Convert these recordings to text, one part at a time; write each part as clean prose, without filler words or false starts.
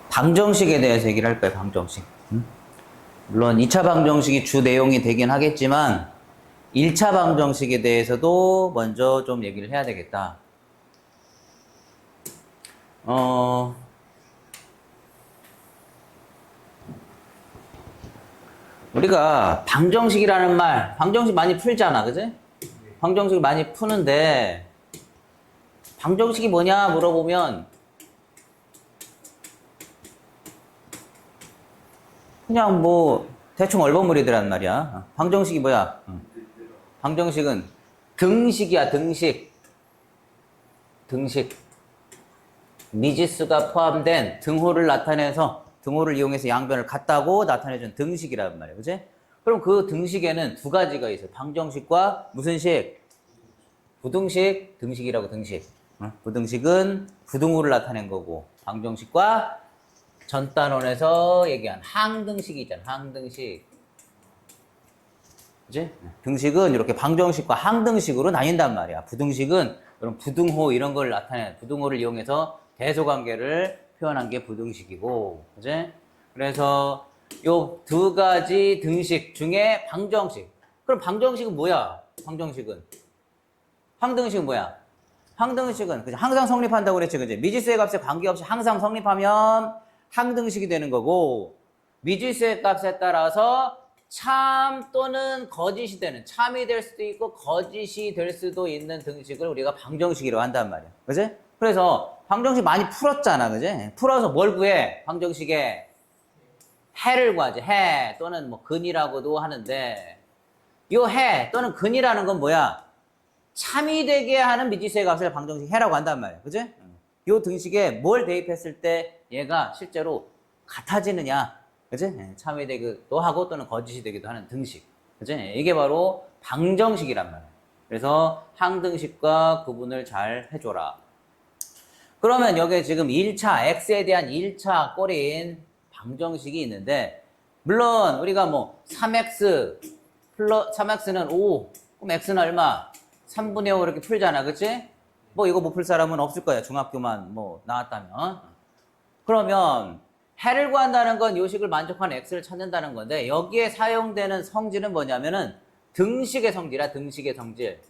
방정식에 대해서 얘기를 할 거예요. 방정식. 물론 2차 방정식이 주 내용이 되긴 하겠지만 1차 방정식에 대해서도 먼저 좀 얘기를 해야 되겠다. 우리가 방정식이라는 말, 방정식 많이 풀잖아, 그지? 방정식 많이 푸는데 방정식이 뭐냐 물어보면 그냥 뭐 대충 얼버무리더란 말이야. 방정식이 뭐야? 방정식은 등식이야, 등식. 등식. 미지수가 포함된 등호를 나타내서 등호를 이용해서 양변을 같다고 나타내준 등식이란 말이야. 그지? 그럼 그 등식에는 두 가지가 있어요. 방정식과 무슨 식? 부등식, 등식이라고 등식. 부등식은 부등호를 나타낸 거고 방정식과 전단원에서 얘기한 항등식이 있잖아. 항등식. 그지? 등식은 이렇게 방정식과 항등식으로 나뉜단 말이야. 부등식은 이런 부등호 이런 걸 나타내는 부등호를 이용해서 대소관계를 표현한 게 부등식이고, 그지? 그래서 요 두 가지 등식 중에 방정식. 그럼 방정식은 뭐야? 방정식은 항등식은 뭐야? 항등식은 그치? 항상 성립한다고 그랬지, 그지? 미지수의 값에 관계없이 항상 성립하면 항등식이 되는 거고, 미지수의 값에 따라서 참 또는 거짓이 되는, 참이 될 수도 있고 거짓이 될 수도 있는 등식을 우리가 방정식이라고 한단 말이야. 그지? 그래서 방정식 많이 풀었잖아, 그지? 풀어서 뭘 구해? 방정식에 해를 구하지. 해 또는 뭐 근이라고도 하는데, 요 해 또는 근이라는 건 뭐야? 참이 되게 하는 미지수의 값을 방정식 해라고 한단 말이야. 그지? 요 등식에 뭘 대입했을 때 얘가 실제로 같아지느냐. 그지? 참이 되기도 하고 또는 거짓이 되기도 하는 등식. 그지? 이게 바로 방정식이란 말이야. 그래서 항등식과 구분을 잘 해줘라. 그러면 여기에 지금 1차, x에 대한 1차 꼬린 방정식이 있는데, 물론 우리가 뭐 3x 플러스 3x는 5, 그럼 x는 얼마? 3분의 5 이렇게 풀잖아, 그치? 뭐 이거 못 풀 사람은 없을 거야, 중학교만 뭐 나왔다면. 그러면 해를 구한다는 건 요식을 만족하는 x를 찾는다는 건데, 여기에 사용되는 성질은 뭐냐면은 등식의 성질이야. 등식의 성질.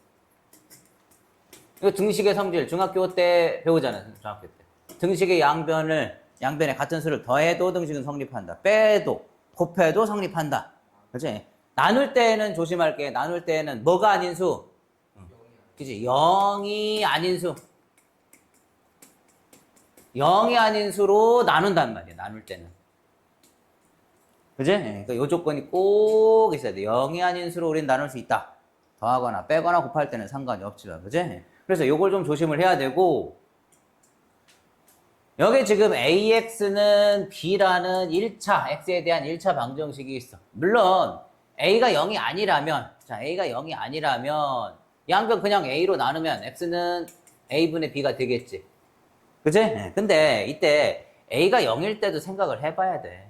이거 등식의 성질 중학교 때 배우잖아. 중학교 때 등식의 양변에 같은 수를 더해도 등식은 성립한다. 빼도 곱해도 성립한다. 그렇지? 나눌 때는 조심할 게, 나눌 때는 뭐가 아닌 수? 그치? 0이 아닌 수. 0이 아닌 수로 나눈단 말이야. 나눌 때는. 그지? 그러니까 요 조건이 꼭 있어야 돼. 0이 아닌 수로 우리는 나눌 수 있다. 더하거나 빼거나 곱할 때는 상관이 없지만. 그지? 그래서 요걸 좀 조심을 해야 되고, 여기 지금 AX는 B라는 1차, X에 대한 1차 방정식이 있어. 물론 A가 0이 아니라면, 자, A가 0이 아니라면 양변 그냥 A로 나누면 X는 A분의 B가 되겠지. 그치? 근데 이때 A가 0일 때도 생각을 해봐야 돼.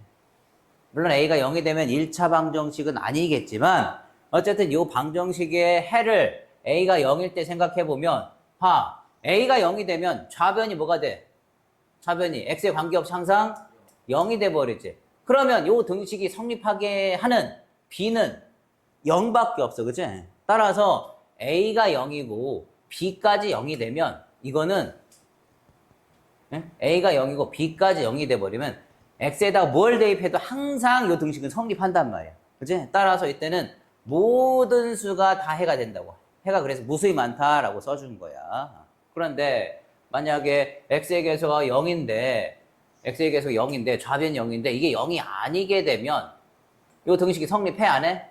물론 A가 0이 되면 1차 방정식은 아니겠지만 어쨌든 이 방정식의 해를 A가 0일 때 생각해보면, A가 0이 되면 좌변이 뭐가 돼? 좌변이 x에 관계없이 항상 0이 돼버리지. 그러면 요 등식이 성립하게 하는 b는 0밖에 없어. 그치? 따라서 a가 0이고 b까지 0이 되면 이거는 a가 0이고 b까지 0이 돼버리면 x에다가 뭘 대입해도 항상 요 등식은 성립한단 말이야. 그치? 따라서 이때는 모든 수가 다 해가 된다고. 해가 그래서 무수히 많다라고 써준 거야. 그런데 만약에 x의 계수가 0인데 x의 계수가 0인데 좌변이 0인데 이게 0이 아니게 되면 이 등식이 성립해? 안 해?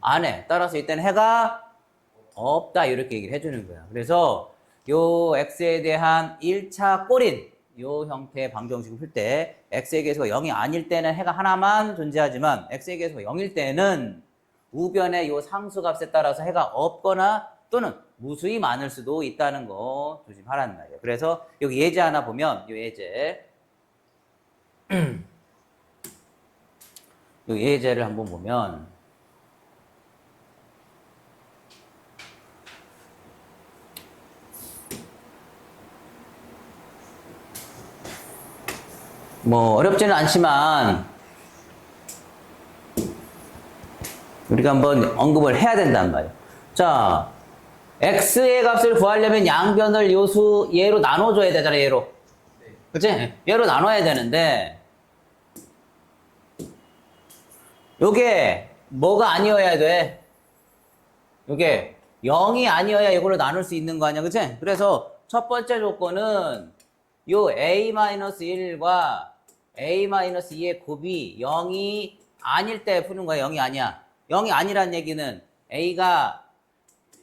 안 해. 따라서 이때는 해가 없다 이렇게 얘기를 해주는 거야. 그래서 요 x에 대한 1차 꼬린 요 형태의 방정식을 풀 때 x의 계수가 0이 아닐 때는 해가 하나만 존재하지만 x의 계수가 0일 때는 우변의 요 상수값에 따라서 해가 없거나 또는 무수히 많을 수도 있다는 거 조심하라는 말이에요. 그래서 여기 예제 하나 보면 이 예제 이 예제를 한번 보면 뭐 어렵지는 않지만 우리가 한번 언급을 해야 된단 말이에요. 자, x의 값을 구하려면 양변을 요수 얘로 나눠줘야 되잖아, 얘로. 그치? 얘로 나눠야 되는데 요게 뭐가 아니어야 돼? 요게 0이 아니어야 이걸로 나눌 수 있는 거 아니야, 그치? 그래서 첫 번째 조건은 요 a-1과 a-2의 곱이 0이 아닐 때 푸는 거야. 0이 아니야. 0이 아니란 얘기는 a가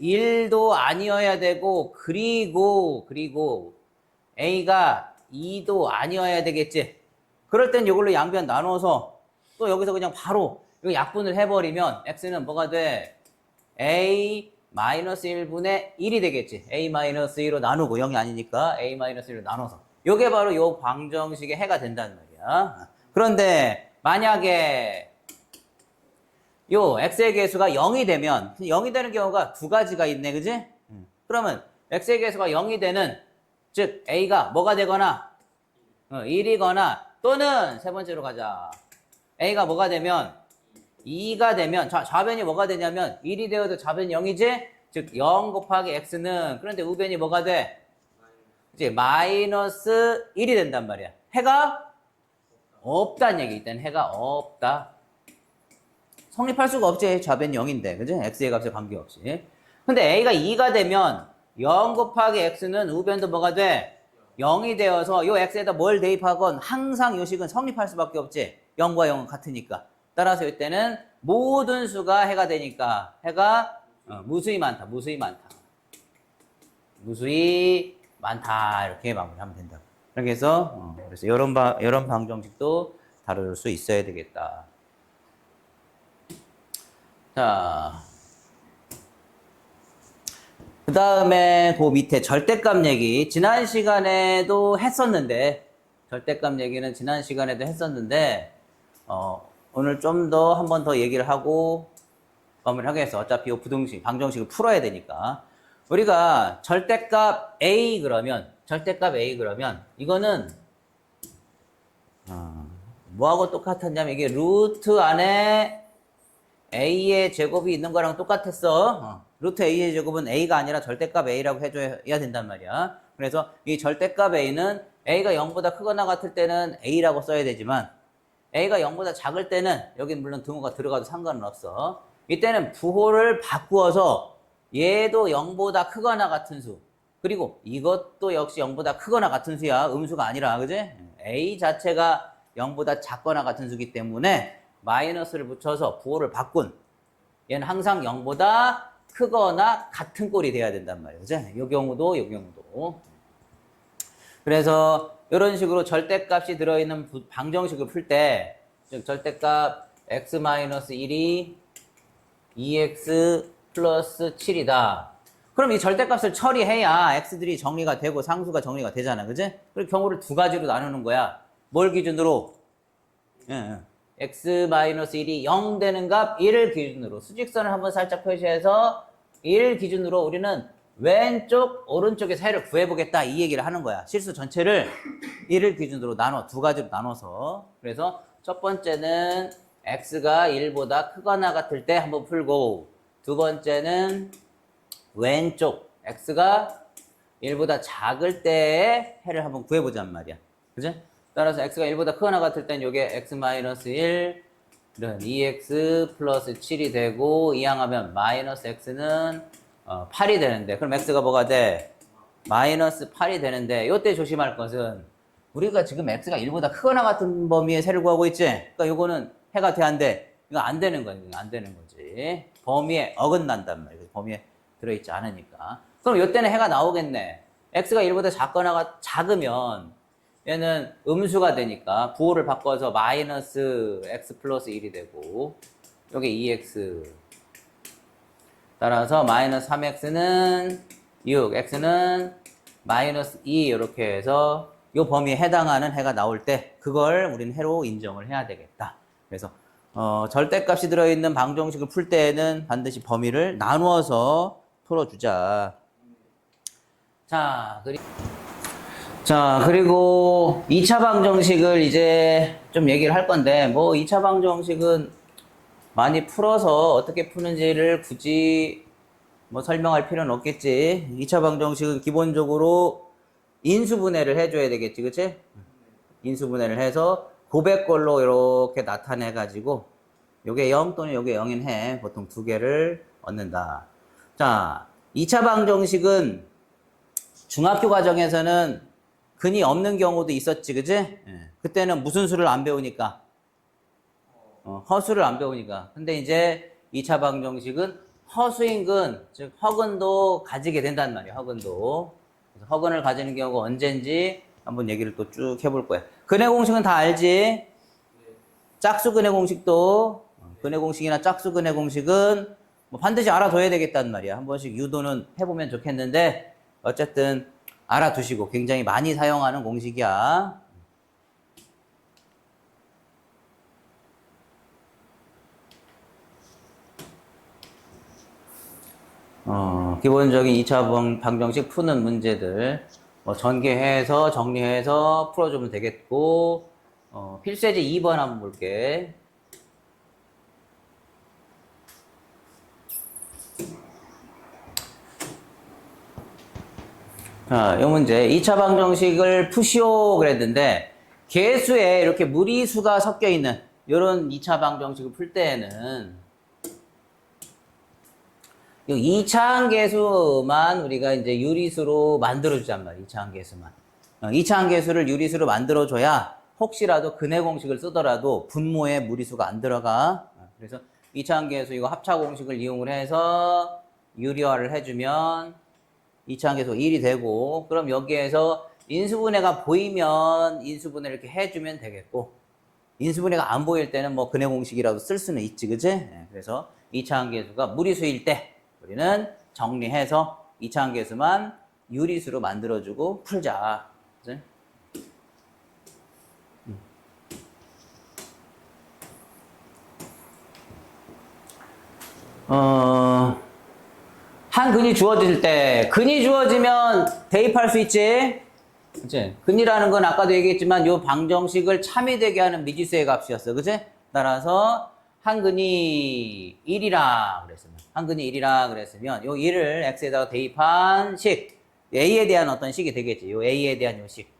1도 아니어야 되고 그리고 a가 2도 아니어야 되겠지. 그럴 땐 이걸로 양변 나눠서 또 여기서 그냥 바로 이거 약분을 해버리면 x는 뭐가 돼? a-1분의 1이 되겠지. a-2로 나누고 0이 아니니까 a-1로 나눠서 요게 바로 요 방정식의 해가 된다는 말이야. 그런데 만약에 요 x의 계수가 0이 되면 0이 되는 경우가 두 가지가 있네, 그지? 그러면 x의 계수가 0이 되는, 즉 a가 뭐가 되거나 1이거나 또는 세 번째로 가자. a가 뭐가 되면 2가 되면 좌변이 뭐가 되냐면 1이 되어도 좌변이 0이지? 즉 0 곱하기 x는, 그런데 우변이 뭐가 돼? 이제 마이너스 1이 된단 말이야. 해가 없다는 얘기. 일단 해가 없다. 성립할 수가 없지. 좌변 0인데. 그지? x의 값에 관계없이. 근데 a가 2가 되면 0 곱하기 x는 우변도 뭐가 돼? 0이 되어서 요 x에다 뭘 대입하건 항상 요 식은 성립할 수밖에 없지. 0과 0은 같으니까. 따라서 이때는 모든 수가 해가 되니까 해가 무수히 많다. 무수히 많다. 이렇게 마무리하면 된다. 이렇게 해서 그래서 이런 방정식도 다룰 수 있어야 되겠다. 자, 그 다음에 그 밑에 절대값 얘기. 지난 시간에도 했었는데 오늘 좀 더 한 번 더 얘기를 하고 마무리하겠어. 어차피 이 부등식, 방정식을 풀어야 되니까. 우리가 절대값 A 그러면 이거는 뭐하고 똑같았냐면 이게 루트 안에 A의 제곱이 있는 거랑 똑같았어. 루트 A의 제곱은 A가 아니라 절대값 A라고 해줘야 된단 말이야. 그래서 이 절대값 A는 A가 0보다 크거나 같을 때는 A라고 써야 되지만 A가 0보다 작을 때는, 여긴 물론 등호가 들어가도 상관은 없어. 이때는 부호를 바꾸어서 얘도 0보다 크거나 같은 수, 그리고 이것도 역시 0보다 크거나 같은 수야. 음수가 아니라, 그지? A 자체가 0보다 작거나 같은 수기 때문에 마이너스를 붙여서 부호를 바꾼, 얘는 항상 0보다 크거나 같은 꼴이 돼야 된단 말이에요. 그죠? 요 경우도. 그래서 이런 식으로 절대값이 들어있는 방정식을 풀 때, 즉 절대값 x-1이 2x 플러스 7이다. 그럼 이 절대값을 처리해야 x들이 정리가 되고 상수가 정리가 되잖아. 그지? 그리고 경우를 두 가지로 나누는 거야. 뭘 기준으로? x-1이 0 되는 값 1을 기준으로, 수직선을 한번 살짝 표시해서 1 기준으로 우리는 왼쪽 오른쪽의 사이를 구해보겠다, 이 얘기를 하는 거야. 실수 전체를 1을 기준으로 두 가지로 나눠서. 그래서 첫 번째는 x가 1보다 크거나 같을 때 한번 풀고, 두 번째는 왼쪽 x가 1보다 작을 때의 해를 한번 구해보자는 말이야. 그지? 따라서 x가 1보다 크거나 같을 땐 요게 x-1 이런 2x 플러스 7이 되고, 이항하면 마이너스 x는 8이 되는데, 그럼 x가 뭐가 돼? 마이너스 8이 되는데, 요때 조심할 것은 우리가 지금 x가 1보다 크거나 같은 범위의 세를 구하고 있지? 그러니까 요거는 해가 돼야 안 돼. 이거 안 되는 거야. 안 되는 거지. 범위에 어긋난단 말이야. 범위에 들어있지 않으니까. 그럼 요때는 해가 나오겠네. x가 1보다 작으면 얘는 음수가 되니까 부호를 바꿔서 마이너스 x 플러스 1이 되고, 요게 2x. 따라서 마이너스 3x는 6, x는 마이너스 2, 이렇게 해서 요 범위에 해당하는 해가 나올 때 그걸 우리는 해로 인정을 해야 되겠다. 그래서 절대값이 들어있는 방정식을 풀 때는 반드시 범위를 나누어서 풀어주자. 자, 자, 그리고 2차 방정식을 이제 좀 얘기를 할 건데, 뭐 2차 방정식은 많이 풀어서 어떻게 푸는지를 굳이 뭐 설명할 필요는 없겠지. 2차 방정식은 기본적으로 인수분해를 해줘야 되겠지, 그치? 인수분해를 해서 고백걸로 이렇게 나타내가지고 요게 0 또는 요게 0인 해 보통 두 개를 얻는다. 자, 2차 방정식은 중학교 과정에서는 근이 없는 경우도 있었지, 그치? 예. 그때는 무슨 수를 안 배우니까? 허수를 안 배우니까. 근데 이제 2차 방정식은 허수인 근, 즉 허근도 가지게 된단 말이야, 허근도. 그래서 허근을 가지는 경우가 언젠지 한번 얘기를 또 쭉 해볼 거야. 근해 공식은 다 알지? 짝수 근해 공식도, 근해 공식이나 짝수 근해 공식은 뭐 반드시 알아둬야 되겠단 말이야. 한 번씩 유도는 해보면 좋겠는데, 어쨌든 알아두시고 굉장히 많이 사용하는 공식이야. 기본적인 2차 방정식 푸는 문제들 뭐 전개해서 정리해서 풀어주면 되겠고, 필수예제 2번 한번 볼게. 자, 이 문제 2차 방정식을 푸시오 그랬는데 계수에 이렇게 무리수가 섞여 있는 이런 2차 방정식을 풀 때에는 이 2차항 계수만 우리가 이제 유리수로 만들어주잔 말이야. 2차항 계수만. 2차항 계수를 유리수로 만들어줘야 혹시라도 근해 공식을 쓰더라도 분모에 무리수가 안 들어가. 그래서 2차항 계수 이거 합차 공식을 이용을 해서 유리화를 해주면 2차항 계수 1이 되고, 그럼 여기에서 인수분해가 보이면 인수분해 이렇게 해주면 되겠고, 인수분해가 안 보일 때는 뭐 근해 공식이라도 쓸 수는 있지, 그치? 네, 그래서 2차항 계수가 무리수일 때 우리는 정리해서 2차항 계수만 유리수로 만들어주고 풀자. 그치? 한 근이 주어질 때, 근이 주어지면 대입할 수 있지? 그치? 근이라는 건 아까도 얘기했지만 요 방정식을 참이되게 하는 미지수의 값이었어. 그치? 따라서 한 근이 1이라 그랬으면, 한 근이 1이라 그랬으면 요 1을 x에다가 대입한 식, a에 대한 어떤 식이 되겠지. 요 a에 대한 요 식.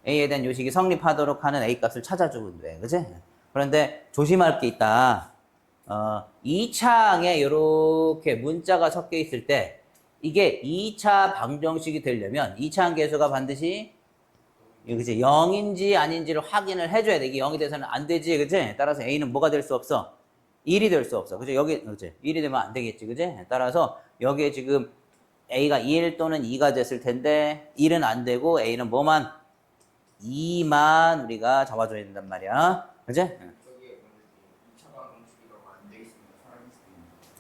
a에 대한 요 식이 성립하도록 하는 a 값을 찾아주면 돼. 그치? 그런데 조심할 게 있다. 2차항에 이렇게 문자가 섞여 있을 때 이게 2차 방정식이 되려면 2차항 계수가 반드시 그치? 0인지 아닌지를 확인을 해줘야 돼. 이게 0이 돼서는 안 되지. 그치? 따라서 A는 뭐가 될 수 없어? 1이 될 수 없어. 그치? 여기, 그치? 1이 되면 안 되겠지. 그치? 따라서 여기에 지금 A가 1 또는 2가 됐을 텐데 1은 안 되고 A는 뭐만? 2만 우리가 잡아줘야 된단 말이야. 그치?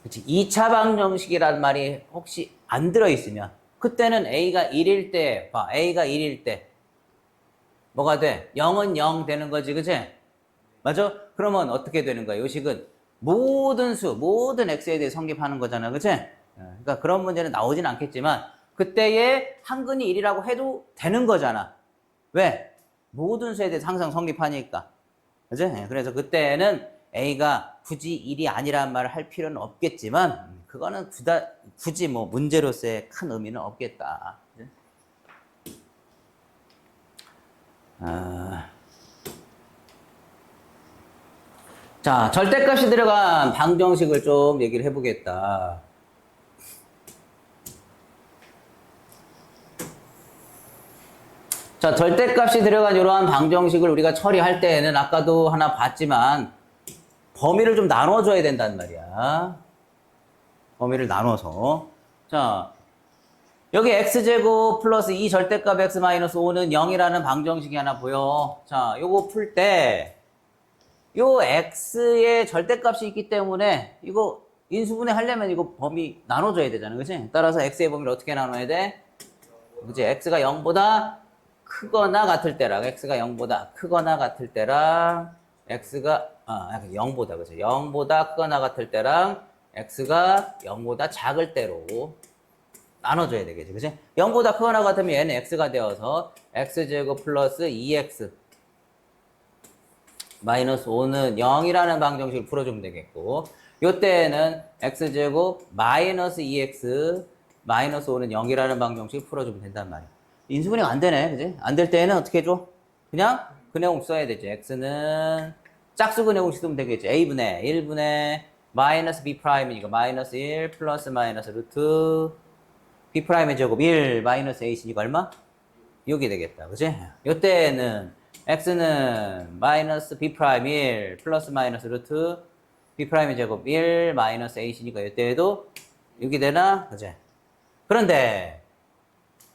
그치. 2차 방정식이란 말이 혹시 안 들어있으면 그때는 A가 1일 때, 봐. A가 1일 때 뭐가 돼? 0은 0 되는 거지, 그치? 맞아? 그러면 어떻게 되는 거야? 요식은 모든 수, 모든 x에 대해 성립하는 거잖아, 그치? 그러니까 그런 문제는 나오진 않겠지만 그때의 한근이 1이라고 해도 되는 거잖아. 왜? 모든 수에 대해서 항상 성립하니까. 그치? 그래서 그때는 A가 굳이 1이 아니란 말을 할 필요는 없겠지만 그거는 굳이 뭐 문제로서의 큰 의미는 없겠다. 그치? 자, 절대값이 들어간 방정식을 좀 얘기를 해보겠다. 자, 절대값이 들어간 이러한 방정식을 우리가 처리할 때에는 아까도 하나 봤지만 범위를 좀 나눠줘야 된단 말이야. 범위를 나눠서. 자, 여기 x제곱 플러스 2 절대값 x 마이너스 5는 0이라는 방정식이 하나 보여. 자, 요거 풀 때, 요 x의 절대값이 있기 때문에 이거 인수분해 하려면 이거 범위 나눠줘야 되잖아. 그치? 따라서 x의 범위를 어떻게 나눠야 돼? 그치? x가 0보다 크거나 같을 때랑 x가 0보다 크거나 같을 때랑 x가 0보다 그치? 0보다 크거나 같을 때랑 x가 0보다 작을 때로 나눠줘야 되겠지. 그치? 0보다 크거나 같으면 얘는 x가 되어서 x제곱 플러스 2x 마이너스 5는 0이라는 방정식을 풀어주면 되겠고, 요때는 x제곱 마이너스 2x 마이너스 5는 0이라는 방정식을 풀어주면 된단 말이야. 인수분해가 안 되네, 그지? 안 될 때는 어떻게 해줘? 그냥 근해공 써야 되지. x는 짝수 근해공식 쓰면 되겠지. a분의 1분의 마이너스 b 프라임이니까 마이너스 1 플러스 마이너스 루트 b 프라임의 제곱 1 마이너스 a시니까 얼마? 6이 되겠다. 그지? 요때는 x는 마이너스 b 프라임 1 플러스 마이너스 루트 b 프라임의 제곱 1 마이너스 a시니까 요때에도 6이 되나? 그지? 그런데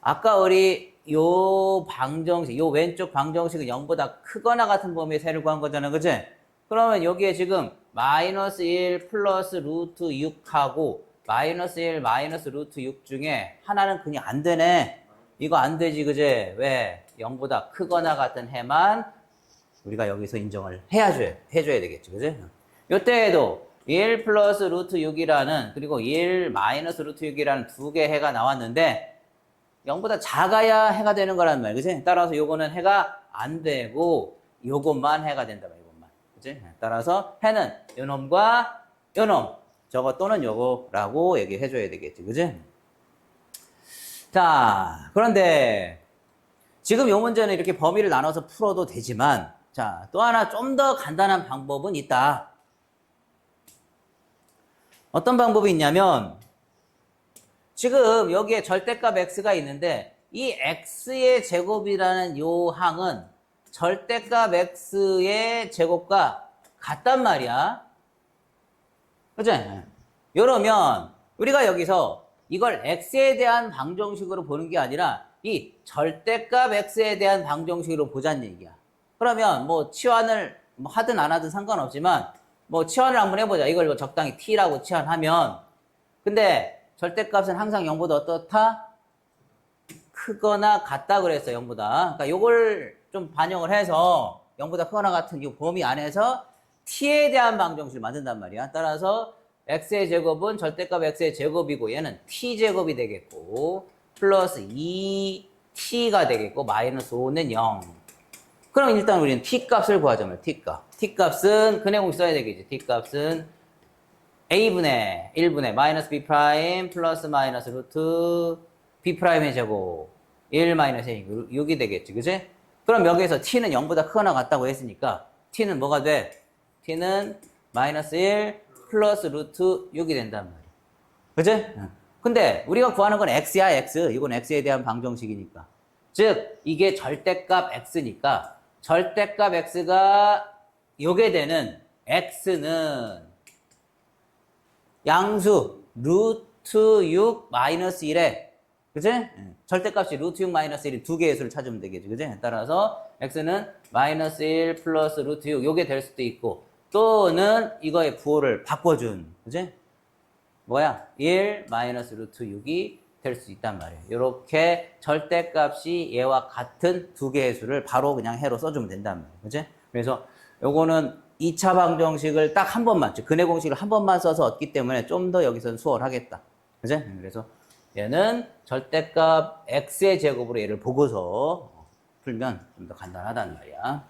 아까 우리 요 방정식, 요 왼쪽 방정식은 0보다 크거나 같은 범위의 세를 구한 거잖아. 그지? 그러면 여기에 지금 마이너스 1 플러스 루트 6하고 마이너스 1 마이너스 루트 6 중에 하나는 그냥 안 되네. 이거 안 되지, 그제? 왜? 0보다 크거나 같은 해만 우리가 여기서 인정을 해줘야 되겠지, 그제? 요때에도 1 플러스 루트 6이라는, 그리고 1 마이너스 루트 6이라는 두 개 해가 나왔는데, 0보다 작아야 해가 되는 거란 말이야, 그지? 따라서 요거는 해가 안 되고, 요것만 해가 된다, 요것만. 그지? 따라서 해는 요놈과 요놈, 저거 또는 요거라고 얘기해줘야 되겠지, 그지? 자, 그런데 지금 요 문제는 이렇게 범위를 나눠서 풀어도 되지만, 자, 또 하나 좀 더 간단한 방법은 있다. 어떤 방법이 있냐면, 지금 여기에 절대값 x가 있는데, 이 x의 제곱이라는 요 항은 절대값 x의 제곱과 같단 말이야. 그치? 이러면 우리가 여기서 이걸 x에 대한 방정식으로 보는 게 아니라 이 절대값 x에 대한 방정식으로 보자는 얘기야. 그러면 뭐 치환을 뭐 하든 안 하든 상관없지만 뭐 치환을 한번 해보자. 이걸 적당히 t라고 치환하면, 근데 절대값은 항상 0보다 어떻다? 크거나 같다 그랬어, 0보다. 그러니까 요걸 좀 반영을 해서 0보다 크거나 같은 이 범위 안에서 t에 대한 방정식을 만든단 말이야. 따라서 x의 제곱은 절대값 x의 제곱이고 얘는 t제곱이 되겠고 플러스 2t가 되겠고 마이너스 5는 0. 그럼 일단 우리는 t값을 구하자면 t값은 근해공식 써야 되겠지. t값은 a분의 1분의 마이너스 b 프라임 플러스 마이너스 루트 b 프라임의 제곱 1 마이너스 6이 되겠지. 그치? 그럼 여기에서 t는 0보다 크거나 같다고 했으니까 t는 뭐가 돼? t는 마이너스 1 플러스 루트 6이 된단 말이야. 그치? 근데 우리가 구하는 건 x야, x. 이건 x에 대한 방정식이니까. 즉, 이게 절대값 x니까 절대값 x가 요게 되는 x는 양수 루트 6 마이너스 1에, 그치? 절대값이 루트 6 마이너스 1이 두 개의 수를 찾으면 되겠지. 그치? 따라서 x는 마이너스 1 플러스 루트 6 요게 될 수도 있고 또는 이거의 부호를 바꿔준, 그치? 뭐야? 1 마이너스 루트 6이 될 수 있단 말이에요. 이렇게 절대값이 얘와 같은 두 개의 수를 바로 그냥 해로 써주면 된단 말이에요. 그치? 그래서 요거는 2차 방정식을 딱 한 번만, 즉 근해 공식을 한 번만 써서 얻기 때문에 좀 더 여기서는 수월하겠다. 그치? 그래서 얘는 절대값 x의 제곱으로 얘를 보고서 풀면 좀 더 간단하단 말이야.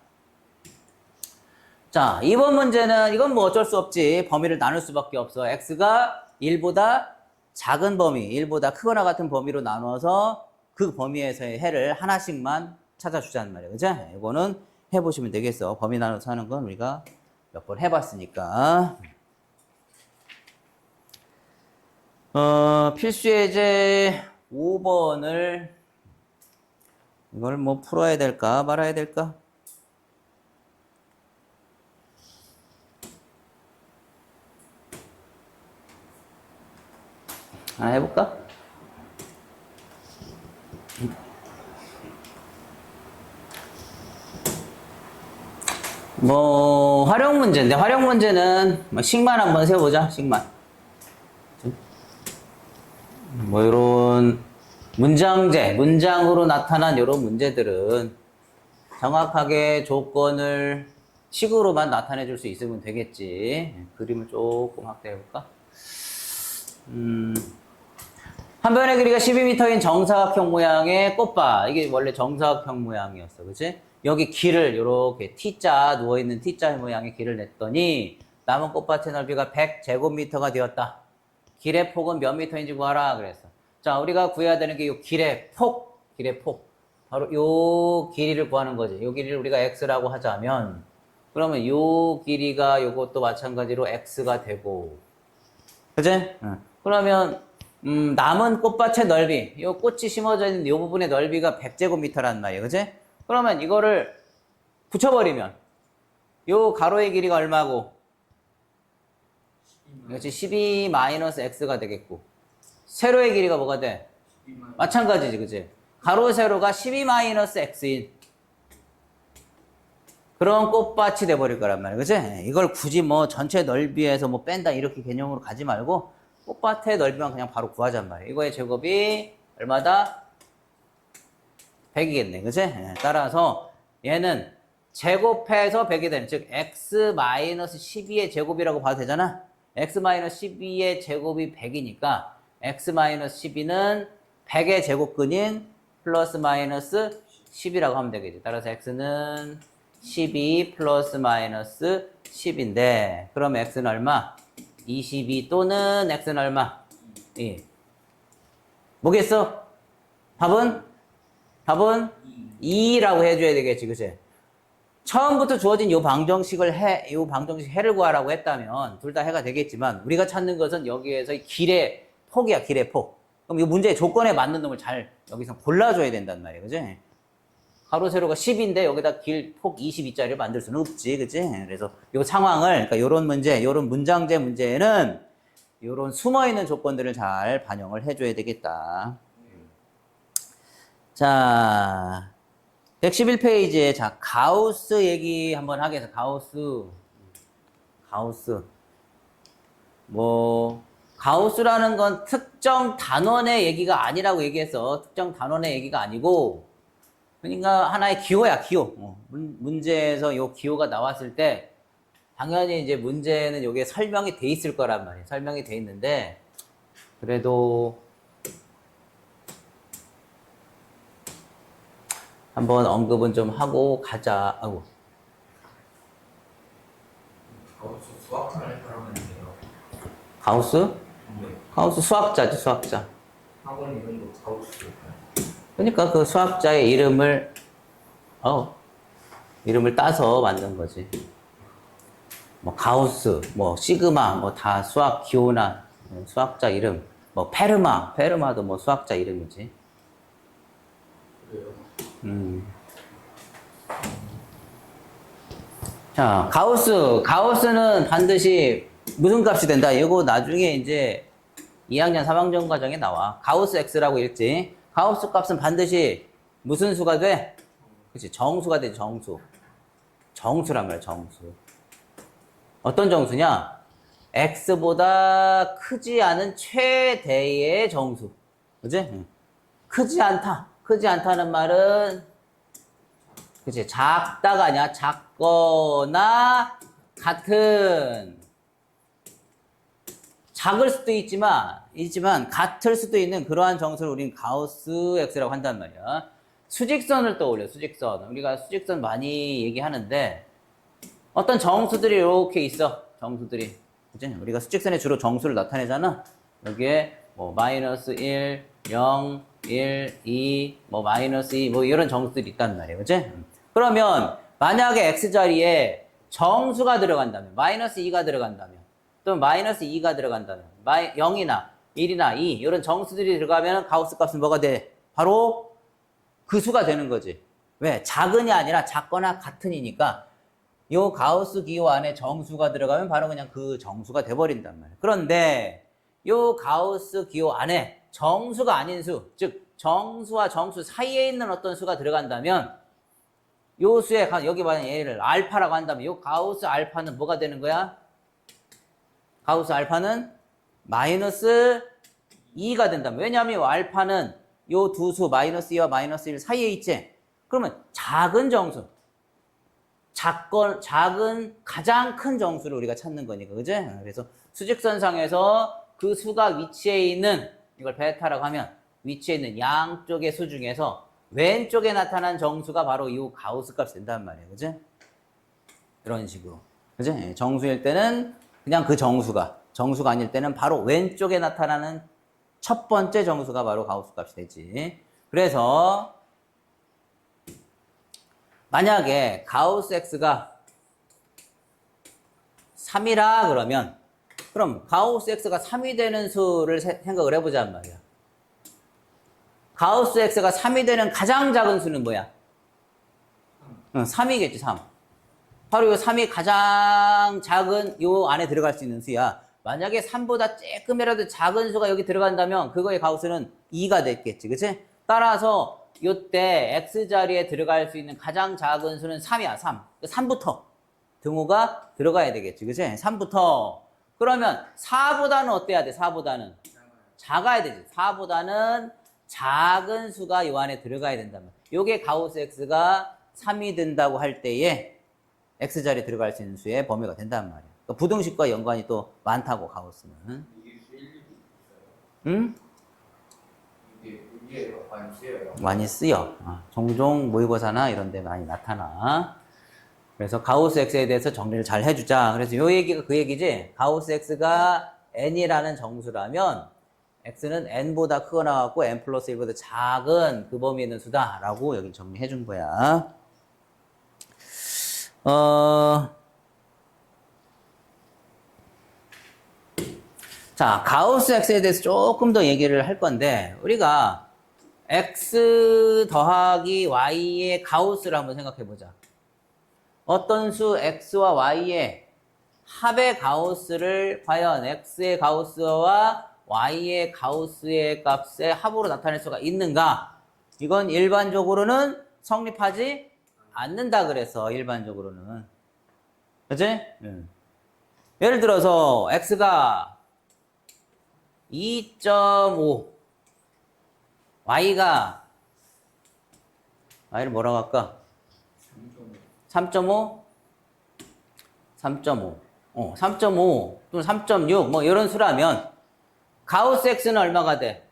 자, 이번 문제는 이건 뭐 어쩔 수 없지. 범위를 나눌 수밖에 없어. x가 1보다 작은 범위, 1보다 크거나 같은 범위로 나눠서 그 범위에서의 해를 하나씩만 찾아주자는 말이에요. 그죠? 이거는 해보시면 되겠어. 범위 나눠서 하는 건 우리가 몇 번 해봤으니까. 필수 예제 5번을 이걸 뭐 풀어야 될까 말아야 될까? 하나 해볼까? 뭐 활용 문제인데 활용 문제는 뭐 식만 한번 세워보자. 식만 뭐 이런 문장제 문장으로 나타난 이런 문제들은 정확하게 조건을 식으로만 나타내 줄 수 있으면 되겠지. 그림을 조금 확대해 볼까? 한 변의 길이가 12m인 정사각형 모양의 꽃밭. 이게 원래 정사각형 모양이었어. 그치? 여기 길을 이렇게 T자, 누워있는 T자 모양의 길을 냈더니 남은 꽃밭의 넓이가 100제곱미터가 되었다. 길의 폭은 몇 미터인지 구하라. 그랬어. 자, 우리가 구해야 되는 게 이 길의 폭. 바로 요 길이를 구하는 거지. 요 길이를 우리가 X라고 하자면, 그러면 요 길이가 요것도 마찬가지로 X가 되고. 그치? 그러면, 남은 꽃밭의 넓이, 요 꽃이 심어져 있는 요 부분의 넓이가 100제곱미터란 말이에요. 그치? 그러면 이거를 붙여버리면, 요 가로의 길이가 얼마고? 그렇지, 12-x가 되겠고. 세로의 길이가 뭐가 돼? 마찬가지지, 그치? 가로, 세로가 12-x인 그런 꽃밭이 돼버릴 거란 말이야. 그치? 이걸 굳이 뭐 전체 넓이에서 뭐 뺀다 이렇게 개념으로 가지 말고 꽃밭의 넓이만 그냥 바로 구하잔 말이야. 이거의 제곱이 얼마다? 100이겠네. 그치? 따라서 얘는 제곱해서 100이 되는, 즉 x-12의 제곱이라고 봐도 되잖아. x-12의 제곱이 100이니까 x-12는 100의 제곱근인 플러스 마이너스 10이라고 하면 되겠지. 따라서 x는 12 플러스 마이너스 10인데 그럼 x는 얼마? 22 또는 x는 얼마? 2. 뭐겠어? 답은 2라고 해줘야 되겠지. 그치? 처음부터 주어진 요 방정식을 요 방정식 해를 구하라고 했다면 둘 다 해가 되겠지만 우리가 찾는 것은 여기에서 길의 폭이야, 길의 폭. 그럼 이 문제의 조건에 맞는 놈을 잘 여기서 골라줘야 된단 말이에요. 그지? 가로, 세로가 10인데 여기다 길 폭 22짜리를 만들 수는 없지. 그지? 그래서 요 상황을, 그러니까 요런 문제, 요런 문장제 문제에는 요런 숨어있는 조건들을 잘 반영을 해줘야 되겠다. 자, 111페이지에, 자, 가우스 얘기 한번 하겠습니다. 가우스. 가우스라는 건 특정 단원의 얘기가 아니라고 얘기했어. 특정 단원의 얘기가 아니고, 그러니까 하나의 기호야, 기호. 문제에서 요 기호가 나왔을 때, 당연히 이제 문제는 요게 설명이 돼 있을 거란 말이에요. 설명이 돼 있는데, 그래도, 한번 언급은 좀 하고 가자. 아이고. 가우스 수학자를 하라고 했는데요. 가우스? 네. 가우스 수학자지, 수학자. 학원 이름도 가우스. 그러니까 그 수학자의 이름을 따서 만든 거지. 뭐 가우스, 뭐 시그마, 뭐 다 수학 기호나 수학자 이름. 뭐 페르마도 뭐 수학자 이름이지. 그래요. 자, 가우스는 반드시 무슨 값이 된다. 이거 나중에 이제 2학년 3학년 과정에 나와. 가우스 X라고 읽지. 가우스 값은 반드시 무슨 수가 돼? 그치, 정수가 되지, 정수. 정수란 말이야, 정수. 어떤 정수냐? X보다 크지 않은 최대의 정수. 그치? 크지 않다. 크지 않다는 말은, 그치, 작다가 아니야. 작거나 같은. 작을 수도 있지만 같을 수도 있는 그러한 정수를 우리는 가우스 X라고 한단 말이야. 수직선을 떠올려, 수직선. 우리가 수직선 많이 얘기하는데 어떤 정수들이 이렇게 있어. 정수들이. 그치? 우리가 수직선에 주로 정수를 나타내잖아. 여기에 뭐 마이너스 1, 0, 1, 2, 뭐 마이너스 2, 뭐 이런 정수들이 있단 말이에요. 그치? 그러면 만약에 X자리에 정수가 들어간다면, 마이너스 2가 들어간다면, 또 마이너스 2가 들어간다면, 0이나 1이나 2 이런 정수들이 들어가면 가우스 값은 뭐가 돼? 바로 그 수가 되는 거지. 왜? 작은이 아니라 작거나 같은이니까 요 가우스 기호 안에 정수가 들어가면 바로 그냥 그 정수가 돼버린단 말이야. 그런데 요 가우스 기호 안에 정수가 아닌 수, 즉 정수와 정수 사이에 있는 어떤 수가 들어간다면 요 수에, 여기 만약 얘를 알파라고 한다면 요 가우스 알파는 뭐가 되는 거야? 가우스 알파는 마이너스 2가 된다면, 왜냐하면 요 알파는 요 두 수 마이너스 2와 마이너스 1 사이에 있지. 그러면 작은 정수, 작은 가장 큰 정수를 우리가 찾는 거니까, 그지? 그래서 수직선상에서 그 수가 위치해 있는 이걸 베타라고 하면 위치에 있는 양쪽의 수 중에서 왼쪽에 나타난 정수가 바로 이 가우스 값이 된단 말이에요. 그지? 이런 식으로. 그지? 예, 정수일 때는 그냥 그 정수가 아닐 때는 바로 왼쪽에 나타나는 첫 번째 정수가 바로 가우스 값이 되지. 그래서 만약에 가우스 X가 3이라 그러면 그럼 가우스 X가 3이 되는 수를 생각을 해보자는 말이야. 가우스 X가 3이 되는 가장 작은 수는 뭐야? 3이겠지, 3. 바로 이 3이 가장 작은 요 안에 들어갈 수 있는 수야. 만약에 3보다 조금이라도 작은 수가 여기 들어간다면 그거의 가우스는 2가 됐겠지. 그치? 따라서 요때 X 자리에 들어갈 수 있는 가장 작은 수는 3이야, 3. 3부터 등호가 들어가야 되겠지. 그치? 3부터. 그러면 4보다는 어때야 돼? 4보다는 작아야 되지. 4보다는 작은 수가 요 안에 들어가야 된다면 요게 가우스 X가 3이 된다고 할 때에 X 자리에 들어갈 수 있는 수의 범위가 된단 말이야. 그러니까 부등식과 연관이 또 많다고 가우스는. 이게 일일이 있어요. 응? 이게 많이 쓰여요. 많이 쓰여. 종종 모의고사나 이런 데 많이 나타나. 그래서 가우스 X에 대해서 정리를 잘 해주자. 그래서 요 얘기가 그 얘기지. 가우스 X가 n이라는 정수라면 X는 n보다 크거나 같고 n 플러스 1보다 작은 그 범위에 있는 수다라고 여기 정리해 준 거야. 자, 가우스 X에 대해서 조금 더 얘기를 할 건데 우리가 X 더하기 Y의 가우스를 한번 생각해 보자. 어떤 수 X와 Y의 합의 가우스를 과연 X의 가우스와 Y의 가우스의 값의 합으로 나타낼 수가 있는가? 이건 일반적으로는 성립하지 않는다 그래서 일반적으로는. 그치? 예를 들어서 X가 2.5 Y가 Y를 뭐라고 할까? 3.5? 3.5 3.5 또는 3.6 뭐 이런 수라면 가우스 X는 얼마가 돼?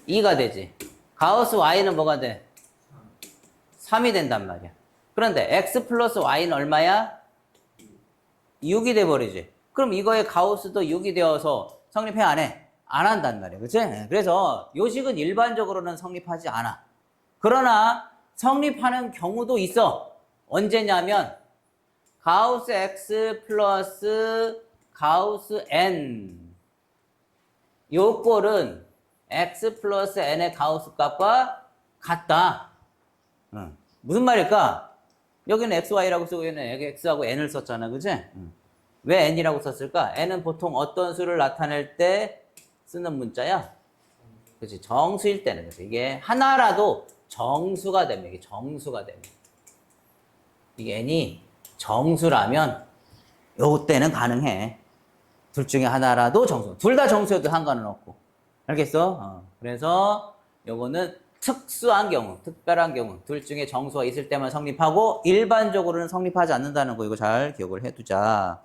2가 되지. 가우스 Y는 뭐가 돼? 3이 된단 말이야. 그런데 X 플러스 Y는 얼마야? 6이 돼버리지. 그럼 이거의 가우스도 6이 되어서 성립해 안 해? 안 한단 말이야. 그치? 그래서 요식은 일반적으로는 성립하지 않아. 그러나 성립하는 경우도 있어. 언제냐면 가우스 X 플러스 가우스 N 요 꼴은 X 플러스 N의 가우스 값과 같다. 무슨 말일까? 여기는 XY라고 쓰고 여기는 X하고 N을 썼잖아. 그치? 왜 N이라고 썼을까? N은 보통 어떤 수를 나타낼 때 쓰는 문자야? 그치? 정수일 때는. 그치? 이게 하나라도 정수가 되면, 이게 정수가 되면. 이게 N이 정수라면, 요때는 가능해. 둘 중에 하나라도 정수. 둘 다 정수여도 상관은 없고. 알겠어? 그래서 요거는 특수한 경우, 특별한 경우, 둘 중에 정수가 있을 때만 성립하고, 일반적으로는 성립하지 않는다는 거, 이거 잘 기억을 해두자.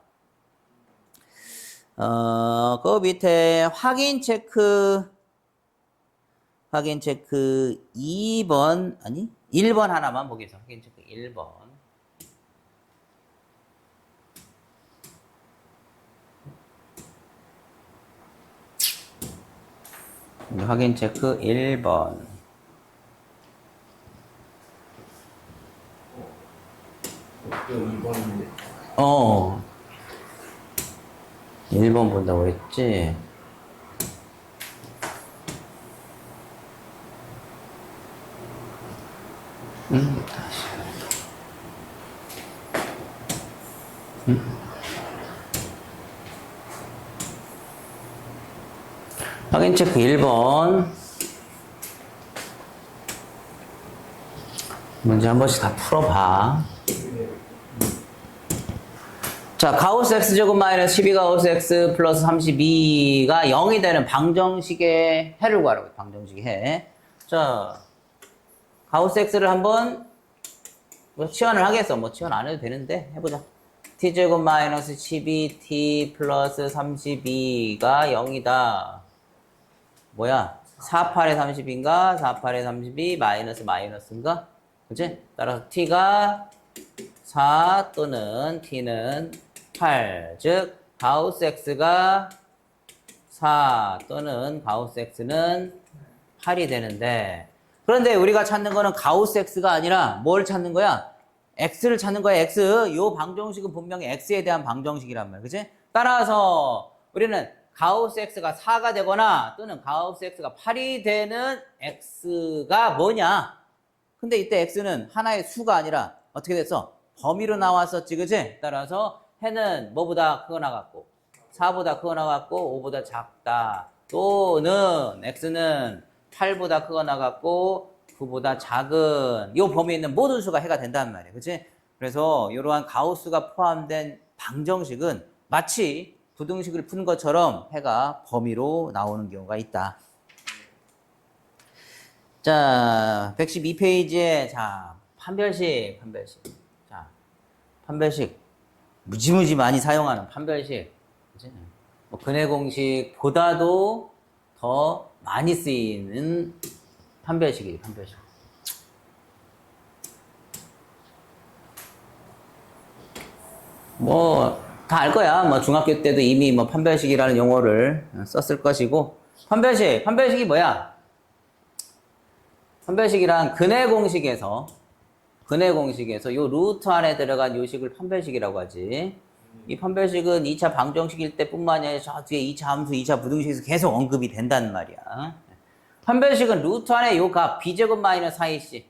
그 밑에 확인 체크 2번, 아니, 1번 하나만 보겠습니다. 확인 체크 1번. 확인 체크 1번. 이거 2번인데. 1번 본다고 그랬지? 다시. 확인 체크 1번. 문제 한 번씩 다 풀어봐. 자, 가우스 X제곱 마이너스 12 가우스 X 플러스 32가 0이 되는 방정식의 해를 구하라고. 방정식의 해. 자, 가우스 X를 한번 뭐 치환을 하겠어. 뭐 치환 안 해도 되는데 해보자. t제곱 마이너스 12t 플러스 32가 0이다. 뭐야? 48에 30인가? 48에 32 마이너스인가? 그치? 따라서 t가 4 또는 t는 8. 즉, 가우스 x가 4 또는 가우스 x는 8이 되는데, 그런데 우리가 찾는 거는 가우스 x가 아니라 뭘 찾는 거야? x를 찾는 거야, x. 요 방정식은 분명히 x에 대한 방정식이란 말이야. 그치? 따라서 우리는 가우스 x가 4가 되거나 또는 가우스 x가 8이 되는 x가 뭐냐? 근데 이때 x는 하나의 수가 아니라 어떻게 됐어? 범위로 나왔었지, 그치? 따라서 해는 뭐보다 크거 나갔고 4보다 크거 나갔고 5보다 작다. 또는 x는 8보다 크거 나갔고 9보다 작은 요 범위에 있는 모든 수가 해가 된다는 말이에요. 그치? 그래서 이러한 가우스가 포함된 방정식은 마치 부등식을 푸는 것처럼 해가 범위로 나오는 경우가 있다. 자, 112페이지에 자, 판별식. 자, 판별식. 무지무지 많이 사용하는 판별식. 그치? 뭐 근해 공식보다도 더 많이 쓰이는 판별식이지, 판별식. 뭐, 다 알 거야. 뭐, 중학교 때도 이미 뭐, 판별식이라는 용어를 썼을 것이고. 판별식이 뭐야? 판별식이란 근해 공식에서 요 루트 안에 들어간 요식을 판별식이라고 하지. 이 판별식은 2차 방정식일 때뿐만 아니라 저 뒤에 2차 함수, 2차 부등식에서 계속 언급이 된단 말이야. 판별식은 루트 안에 요 값 b제곱 마이너스 4ac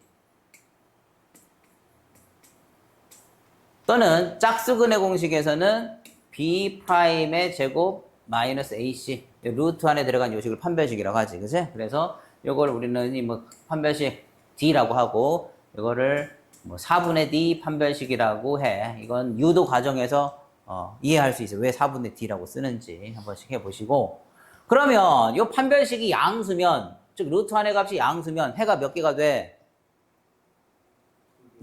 또는 짝수 근해 공식에서는 b'의 제곱 마이너스 ac 루트 안에 들어간 요식을 판별식이라고 하지. 그치? 그래서 요걸 우리는 이 뭐 판별식 D라고 하고 이거를 뭐 4분의 D 판별식이라고 해. 이건 유도 과정에서 이해할 수 있어요. 왜 4분의 D라고 쓰는지 한 번씩 해보시고. 그러면 요 판별식이 양수면, 즉 루트 안의 값이 양수면 해가 몇 개가 돼?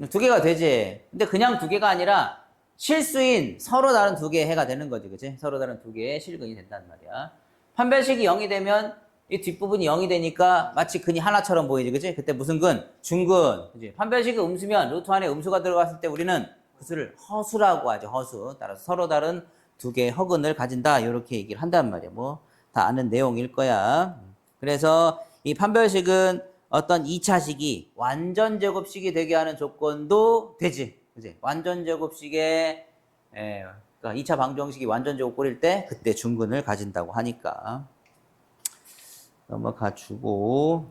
2개가 되지. 근데 그냥 2개가 아니라 실수인 서로 다른 2개의 해가 되는 거지. 그치? 서로 다른 2개의 실근이 된단 말이야. 판별식이 0이 되면 이 뒷부분이 0이 되니까 마치 근이 하나처럼 보이지, 그치? 그때 무슨 근? 중근. 그치? 판별식이 음수면 루트 안에 음수가 들어갔을 때 우리는 그 수를 허수라고 하죠, 허수. 따라서 서로 다른 2개의 허근을 가진다. 이렇게 얘기를 한단 말이야. 뭐, 다 아는 내용일 거야. 그래서 이 판별식은 어떤 2차식이 완전 제곱식이 되게 하는 조건도 되지. 그치? 완전 제곱식에, 그러니까 2차 방정식이 완전 제곱 꼴일 때 그때 중근을 가진다고 하니까. 넘어가 주고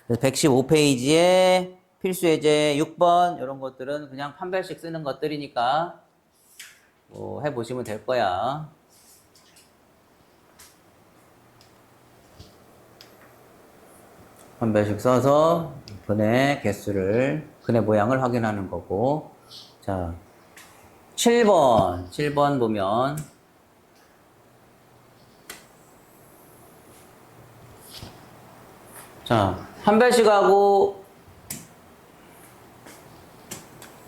115페이지에 필수 예제 6번 이런 것들은 그냥 판별식 쓰는 것들이니까 뭐 해보시면 될 거야. 판별식 써서 근해 개수를 근해 모양을 확인하는 거고. 자, 7번 보면 자, 판별식하고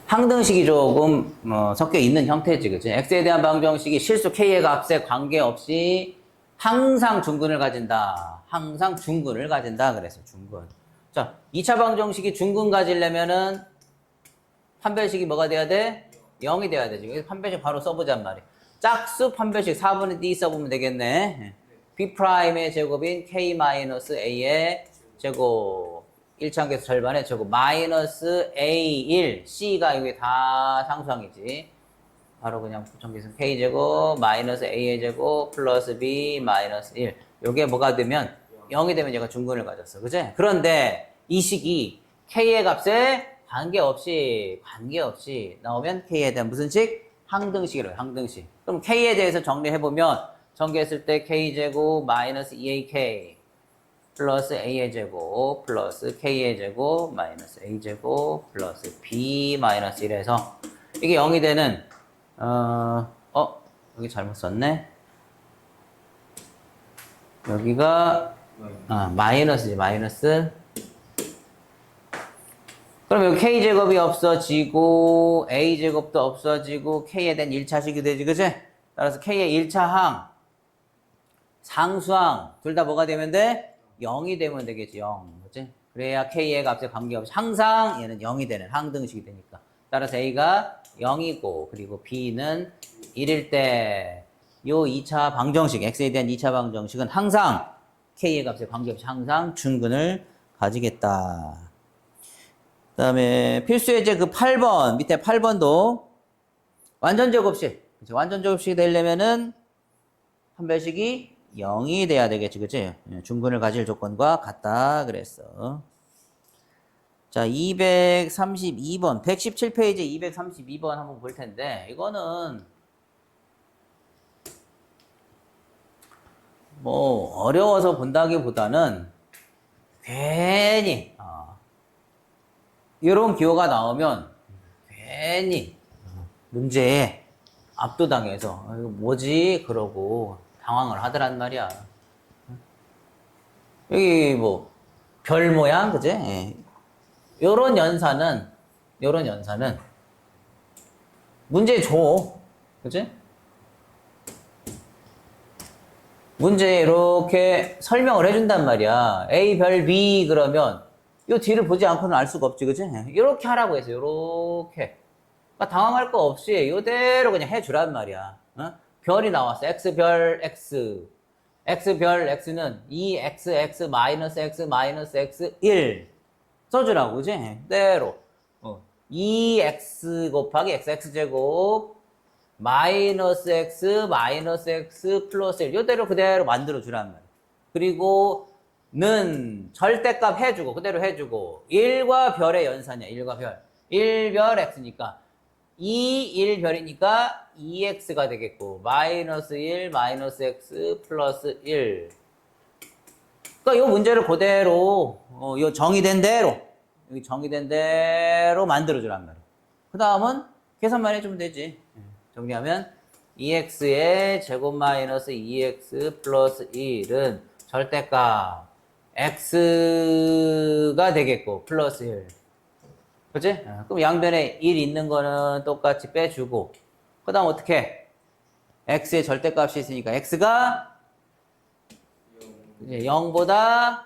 항등식이 조금 섞여 있는 형태지, 그치? x에 대한 방정식이 실수 k의 값에 관계없이 항상 중근을 가진다. 항상 중근을 가진다. 그래서 중근. 자, 2차 방정식이 중근 가지려면은 판별식이 뭐가 돼야 돼? 0이 돼야 되지. 그래서 판별식 바로 써보잔 말이야. 짝수 판별식 4분의 D 써보면 되겠네. B'의 제곱인 K-A의 제곱 1차항계수 절반의 제곱 마이너스 A1 C가 이게 다 상수항이지. 바로 그냥 부천계수 K제곱 마이너스 A의 제곱 플러스 B 마이너스 1 요게 뭐가 되면 0이 되면 얘가 중근을 가졌어. 그치? 그런데 이 식이 K의 값에 관계없이 나오면 K에 대한 무슨 식? 항등식이라고. 항등식. 그럼 K에 대해서 정리해보면 전개했을 때 K제곱 마이너스 2AK 플러스 A의 제곱 플러스 K의 제곱 마이너스 A제곱 플러스 B 마이너스 1에서 이게 0이 되는 여기 잘못 썼네. 여기가 마이너스지. 마이너스 그럼 여기 K제곱이 없어지고, A제곱도 없어지고, K에 대한 1차식이 되지, 그치? 따라서 K의 1차 항, 상수항, 둘 다 뭐가 되면 돼? 0이 되면 되겠지, 0. 그치? 그래야 K의 값에 관계없이 항상 얘는 0이 되는 항등식이 되니까. 따라서 A가 0이고, 그리고 B는 1일 때, 요 2차 방정식, X에 대한 2차 방정식은 항상 K의 값에 관계없이 항상 준근을 가지겠다. 그 다음에 필수 예제 그 8번, 밑에 8번도 완전 제곱식. 그치? 완전 제곱식이 되려면은 판별식이 0이 돼야 되겠지, 그치? 중근을 가질 조건과 같다, 그랬어. 자, 232번, 117페이지 232번 한번 볼 텐데, 이거는 뭐, 어려워서 본다기보다는 괜히, 이런 기호가 나오면 괜히 문제에 압도당해서 이거 뭐지? 그러고 당황을 하더란 말이야. 여기 뭐 별 모양 그지? 예. 요런 연산은 문제 줘. 그지? 문제에 이렇게 설명을 해준단 말이야. A 별 B 그러면 요 뒤를 보지 않고는 알 수가 없지, 그지? 이렇게 하라고 해서, 요렇게. 그러니까 당황할 거 없이, 요대로 그냥 해주란 말이야. 어? 별이 나왔어. X별 X. X별 X는 2XX 마이너스 X 마이너스 X 1. 써주라고, 그지? 그대로. 2X 곱하기 XX제곱 마이너스 X 마이너스 X 플러스 1. 요대로 그대로 만들어주란 말이야. 그리고 는 절대값 해주고 그대로 해주고 1과 별의 연산이야. 1과 별. 1별 x니까 1별이니까 2x가 되겠고 마이너스 1 마이너스 x 플러스 1. 그러니까 이 문제를 그대로 요 정의된 대로 여기 정의된 대로 만들어주란 말이야. 그 다음은 계산만 해주면 되지. 정리하면 2x의 제곱 마이너스 2x 플러스 1은 절대값 x가 되겠고 플러스 1. 그치? 그럼 양변에 1 있는 거는 똑같이 빼주고 그 다음 어떻게? x의 절대값이 있으니까 x가 0보다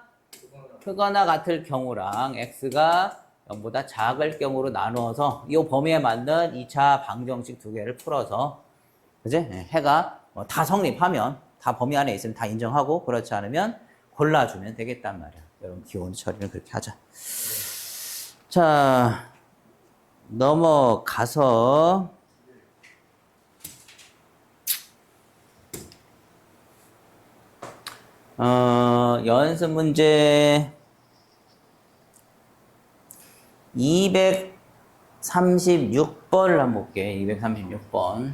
크거나 같을 경우랑 x가 0보다 작을 경우로 나누어서 이 범위에 맞는 2차 방정식 두 개를 풀어서 그치? 해가 다 성립하면 다 범위 안에 있으면 다 인정하고 그렇지 않으면 골라주면 되겠단 말이야. 여러분 기본 처리는 그렇게 하자. 자, 넘어가서 연습 문제 236번을 한번 볼게. 236번.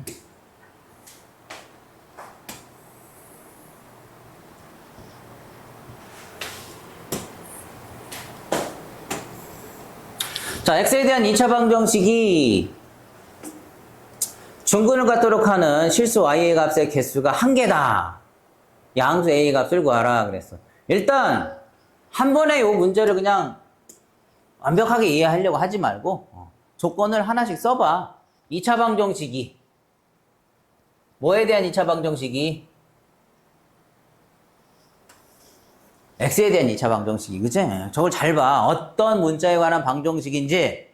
자, x에 대한 2차 방정식이 중근을 갖도록 하는 실수 y의 값의 개수가 한 개다. 양수 a의 값을 구하라 그랬어. 일단 한 번에 이 문제를 그냥 완벽하게 이해하려고 하지 말고 조건을 하나씩 써봐. 2차 방정식이 뭐에 대한 2차 방정식이? x에 대한 2차 방정식이, 그치? 저걸 잘 봐. 어떤 문자에 관한 방정식인지,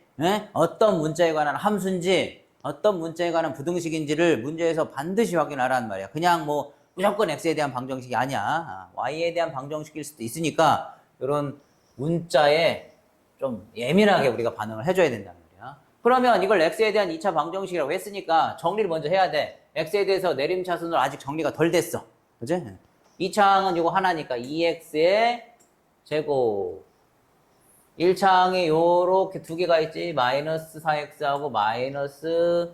어떤 문자에 관한 함수인지, 어떤 문자에 관한 부등식인지를 문제에서 반드시 확인하라는 말이야. 그냥 뭐 무조건 x에 대한 방정식이 아니야. y에 대한 방정식일 수도 있으니까 이런 문자에 좀 예민하게 우리가 반응을 해줘야 된다는 말이야. 그러면 이걸 x에 대한 2차 방정식이라고 했으니까 정리를 먼저 해야 돼. x에 대해서 내림차순으로 아직 정리가 덜 됐어. 그치? 2차항은 이거 하나니까 2x의 제곱. 1차항에 요렇게 두 개가 있지. 마이너스 4x하고 마이너스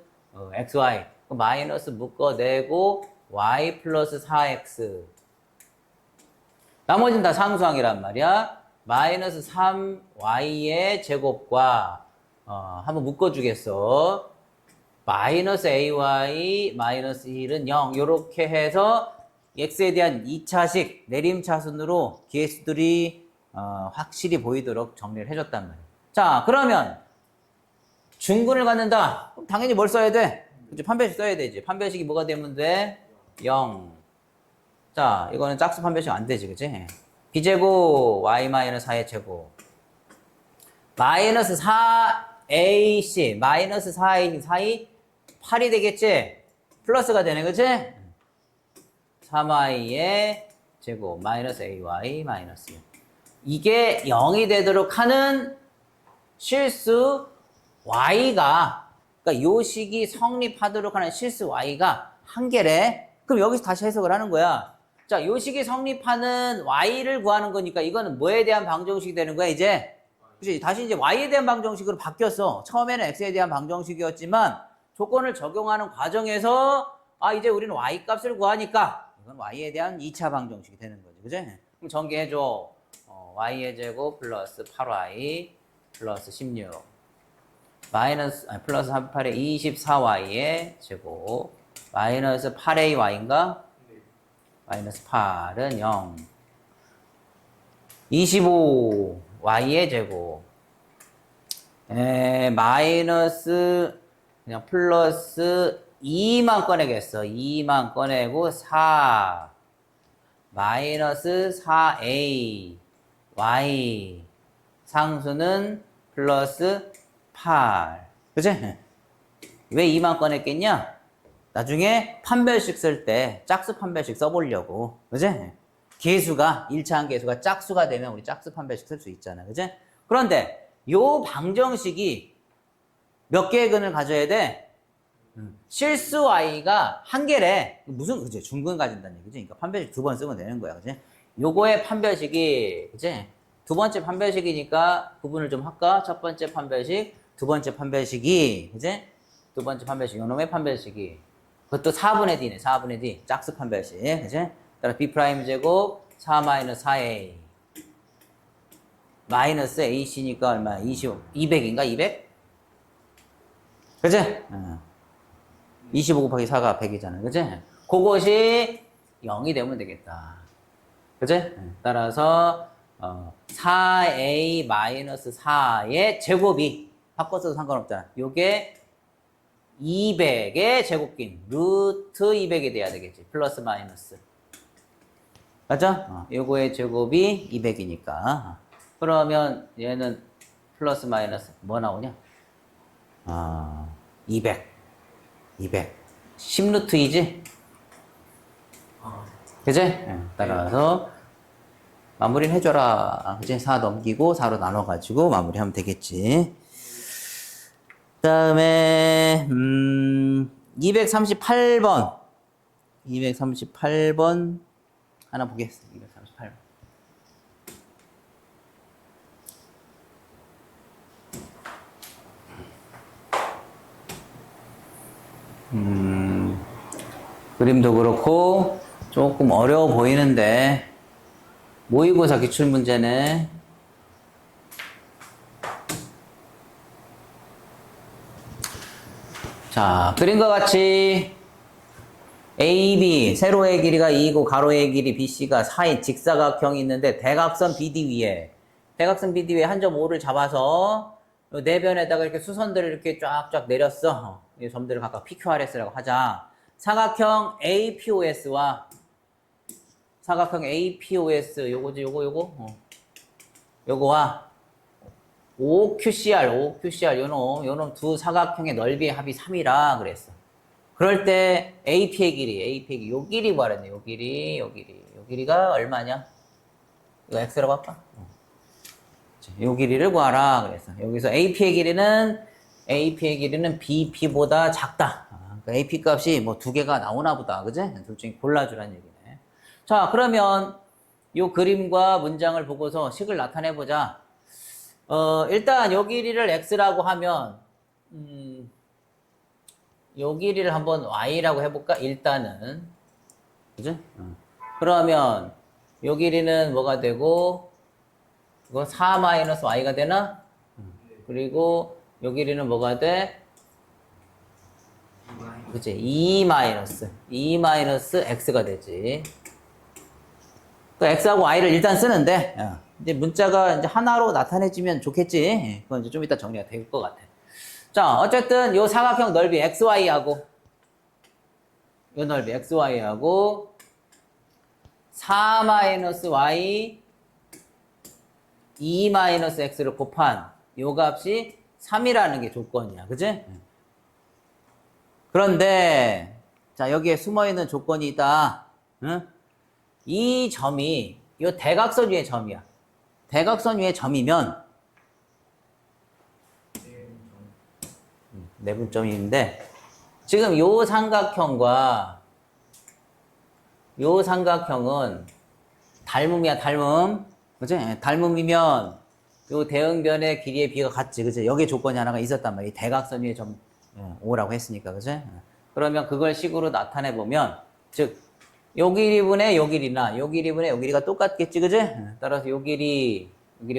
xy. 마이너스 묶어내고 y 플러스 4x. 나머지는 다 상수항이란 말이야. 마이너스 3y의 제곱과 한번 묶어주겠어. 마이너스 ay 마이너스 1은 0. 요렇게 해서 x에 대한 2차식 내림차순으로 기회수들이 확실히 보이도록 정리를 해줬단 말이에요. 자, 그러면 중근을 갖는다. 그럼 당연히 뭘 써야 돼? 그치, 판별식 써야 되지. 판별식이 뭐가 되면 돼? 0. 자, 이거는 짝수 판별식 안 되지, 그치? b제곱 y-4의 제곱 마이너스 4ac 마이너스 4a 사이 8이 되겠지? 플러스가 되네, 그치? 3y의 제곱 마이너스 ay 마이너스 6. 이게 0이 되도록 하는 실수 y가, 그러니까 요 식이 성립하도록 하는 실수 y가 한 개래. 그럼 여기서 다시 해석을 하는 거야. 자, 요 식이 성립하는 y를 구하는 거니까 이거는 뭐에 대한 방정식이 되는 거야, 이제? 그치? 다시 이제 y에 대한 방정식으로 바뀌었어. 처음에는 x에 대한 방정식이었지만 조건을 적용하는 과정에서 이제 우리는 y 값을 구하니까 이건 y에 대한 2차 방정식이 되는 거지, 그치? 그럼 전개해줘. y의 제곱 플러스 8y 플러스 16 플러스 38에 24y의 제곱 마이너스 8ay인가? 마이너스 8은 0 25y의 제곱 마이너스 그냥 플러스 2만 꺼내겠어. 2만 꺼내고 4 마이너스 4a y 상수는 플러스 8 그치? 왜 2만 꺼냈겠냐? 나중에 판별식 쓸 때 짝수 판별식 써보려고 그치? 계수가 1차항 계수가 짝수가 되면 우리 짝수 판별식 쓸 수 있잖아 그치? 그런데 요 방정식이 몇 개의 근을 가져야 돼? 실수 y가 한 개래. 무슨 그치? 중근 가진다는 얘기지. 그러니까 판별식 2번 쓰면 되는 거야 그치? 요거의 판별식이 그치? 두 번째 판별식이니까 구분을 좀 할까? 첫 번째 판별식, 두 번째 판별식이 그치? 두 번째 판별식, 요놈의 판별식이 그것도 4분의 d네. 4분의 d 짝수 판별식 그치? 따라 b 프라임 제곱 4 마이너스 4a 마이너스 ac니까 얼마야? 200인가? 200? 그치? 25 곱하기 4가 100이잖아 그치? 그것이 0이 되면 되겠다 그치? 따라서 4a 마이너스 4의 제곱이 바꿔서도 상관없잖아. 요게 200의 제곱긴 루트 200이 돼야 되겠지. 플러스 마이너스. 맞죠? 요거의 제곱이 200이니까. 그러면 얘는 플러스 마이너스 뭐 나오냐? 200. 10루트이지? 그치? 따라서 마무리를 해줘라. 그치? 4 넘기고 4로 나눠가지고 마무리하면 되겠지. 그 다음에 238번 238번 하나 보겠습니다. 238번 그림도 그렇고 조금 어려워 보이는데 모의고사 기출문제네. 자, 그림과 같이 AB, 세로의 길이가 2이고 가로의 길이 BC가 4인 직사각형이 있는데 대각선 BD 위에 한 점 5를 잡아서 내변에다가 이렇게 수선들을 이렇게 쫙쫙 내렸어. 이 점들을 각각 PQRS라고 하자. 사각형 APOS와 사각형 APOS 요거지 요거와 OQCR 요놈 두 사각형의 넓이의 합이 3이라 그랬어. 그럴 때 AP의 길이 요 길이 구하랬네. 요 길이가 얼마냐? 이거 X라고 할까? 요 길이를 구하라 그랬어. 여기서 AP의 길이는 BP보다 작다. 그러니까 AP 값이 뭐 두 개가 나오나 보다. 그지? 둘 중에 골라주라는 얘기네. 자, 그러면 요 그림과 문장을 보고서 식을 나타내 보자. 일단 요 길이를 X라고 하면 요 길이를 한번 Y라고 해볼까? 일단은 그죠? 그러면 요 길이는 뭐가 되고 이거 4-Y가 되나? 그리고 요 길이는 뭐가 돼? 그치? 2-X가 되지. 그 X하고 Y를 일단 쓰는데 이제 문자가 이제 하나로 나타내지면 좋겠지. 그건 이제 좀 이따 정리가 될 것 같아. 자, 어쨌든 요 사각형 넓이 XY하고 요 넓이 XY하고 4-Y 2-X를 곱한 요 값이 3이라는 게 조건이야. 그지? 그런데 자, 여기에 숨어있는 조건이 있다. 응? 이 점이 요 대각선 위의 점이야. 대각선 위의 점이면 내분점인데 지금 요 삼각형과 요 삼각형은 닮음이야, 닮음. 그치? 닮음이면 요 대응변의 길이의 비가 같지. 그치? 여기에 조건이 하나가 있었단 말이야. 이 대각선 위에 점 오라고 했으니까. 그치? 그러면 그걸 식으로 나타내 보면 즉 요 길이분의 요 길이나 요 길이분의 요 길이가 똑같겠지. 그치? 따라서 요 길이가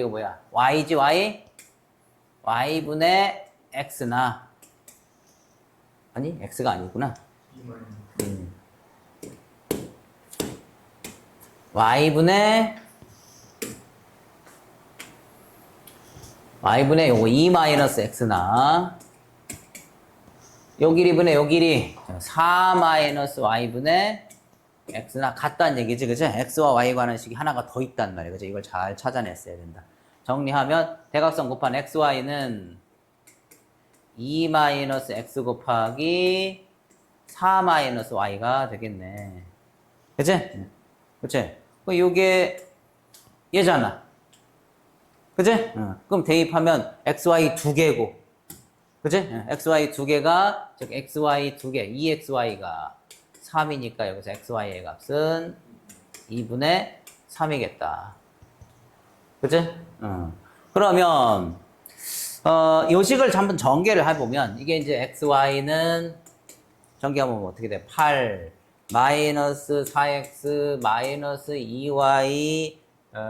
뭐야? y지, y? y분의 x나 아니, x가 아니구나. y분의 요거 2-x나 요 길이분의 요 길이 4-y분의 x나 같다는 얘기지, 그치? x와 y 관한 식이 하나가 더 있단 말이야, 그치? 이걸 잘 찾아냈어야 된다. 정리하면 대각선 곱한 xy는 2-x 곱하기 4-y가 되겠네. 그치? 그치? 요게 얘잖아. 그치? 그럼 대입하면 xy 두 개고. 그치? xy 두 개가, 즉 xy 두 개, 2xy가 3이니까 여기서 xy의 값은 2분의 3이겠다. 그치? 그러면 요식을 한번 전개를 해보면 이게 이제 xy는 전개하면 어떻게 돼? 8 마이너스 4x 마이너스 2y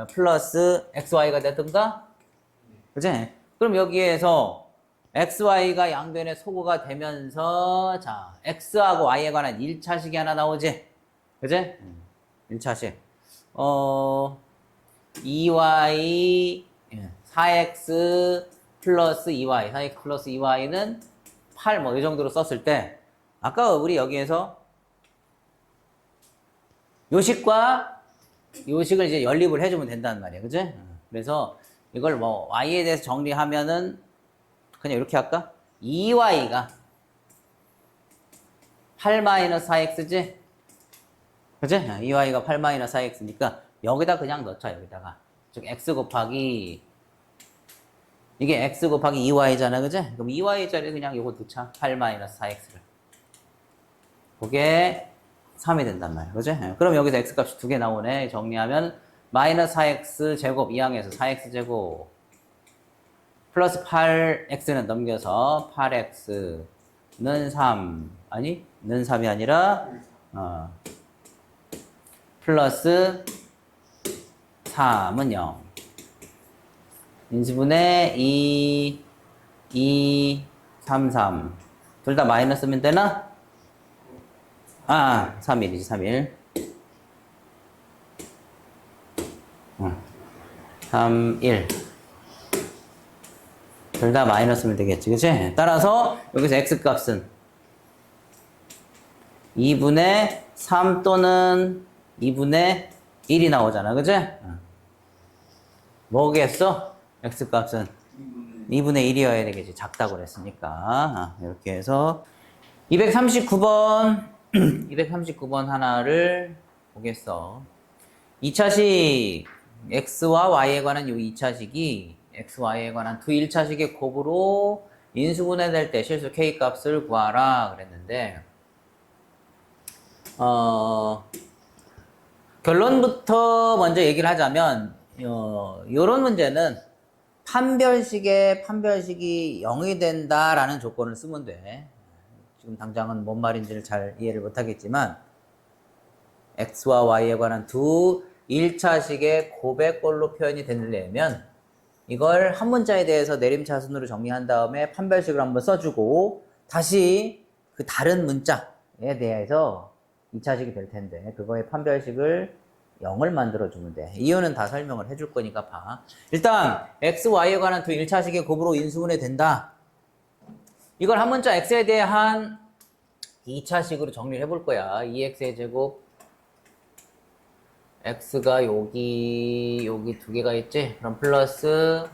플러스 xy가 되든가? 그치? 그럼 여기에서 xy가 양변의 소거가 되면서 자 x하고 y에 관한 1차식이 하나 나오지? 그치? 1차식 2y 4x 플러스 2y 4x 플러스 2y는 8 뭐 이 정도로 썼을 때 아까 우리 여기에서 요식과 요식을 이제 연립을 해주면 된다는 말이야. 그치? 그래서 이걸 뭐 y에 대해서 정리하면은 그냥 이렇게 할까? 2y가 8-4x지? 그치? 2y가 8-4x니까 여기다 그냥 넣자, 여기다가. 즉, x 곱하기 이게 x 곱하기 2y잖아, 그치? 그럼 2y짜리 그냥 요거 넣자. 8-4x를. 그게 3이 된단 말이야. 그치? 그럼 여기서 x값이 두 개 나오네. 정리하면 마이너스 4x 제곱 이항에서 4x 제곱 플러스 8x는 넘겨서 8x는 3 아니? 는 3이 아니라 플러스 3은 0 인수분의 2 3 둘 다 마이너스면 되나? 3일이지 3일 3, 1 둘 다 마이너스면 되겠지, 그치? 따라서 여기서 x값은 2분의 3 또는 2분의 1이 나오잖아, 그치? 뭐겠어? x값은 2분의 1이어야 되겠지, 작다고 그랬으니까. 이렇게 해서 239번 239번 하나를 보겠어. 2차식 x와 y에 관한 요 2차식이 x, y에 관한 두 1차식의 곱으로 인수분해될 때 실수 k 값을 구하라 그랬는데 결론부터 먼저 얘기를 하자면 요런 문제는 판별식이 0이 된다라는 조건을 쓰면 돼. 지금 당장은 뭔 말인지를 잘 이해를 못하겠지만 x와 y에 관한 두 1차식의 곱의 꼴로 표현이 되려면 이걸 한 문자에 대해서 내림차순으로 정리한 다음에 판별식을 한번 써주고 다시 그 다른 문자에 대해서 2차식이 될 텐데 그거의 판별식을 0을 만들어주면 돼. 이유는 다 설명을 해줄 거니까 봐. 일단 x, y에 관한 두 1차식의 곱으로 인수분해 된다. 이걸 한 문자 x에 대한 2차식으로 정리를 해볼 거야. 2x의 제곱 x가 여기 두 개가 있지? 그럼 플러스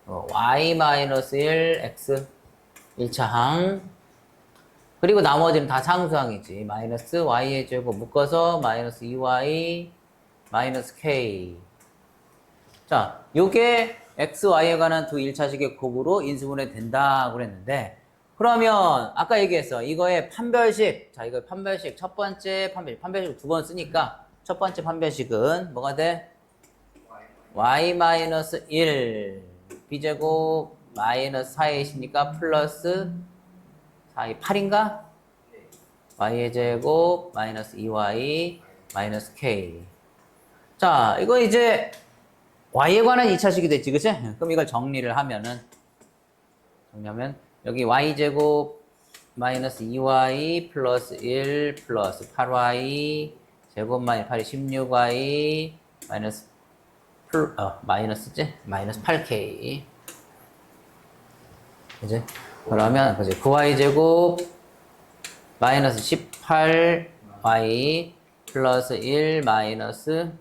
y-1 x 1차 항 그리고 나머지는 다 상수항이지. 마이너스 y의 제곱 묶어서 마이너스 2y 마이너스 k. 자, 요게 x, y에 관한 두 1차식의 곱으로 인수분해 된다 그랬는데 그러면 아까 얘기했어. 이거의 판별식. 자, 이거 판별식. 첫 번째 판별식 두 번 쓰니까 첫 번째 판별식은 뭐가 돼? y-1 b제곱 마이너스 4에 있으니까 플러스 4이 8인가? y의 제곱 마이너스 2y 마이너스 k. 자, 이거 이제 y에 관한 2차식이 됐지, 그치? 그럼 이걸 정리하면 여기 y제곱 마이너스 2y 플러스 1 플러스 8y 제곱 마이너스 8이 16y 마이너스지? 마이너스 8k. 그지? 그러면, 그지? 9y 제곱, 마이너스 18y, 플러스 1, 마이너스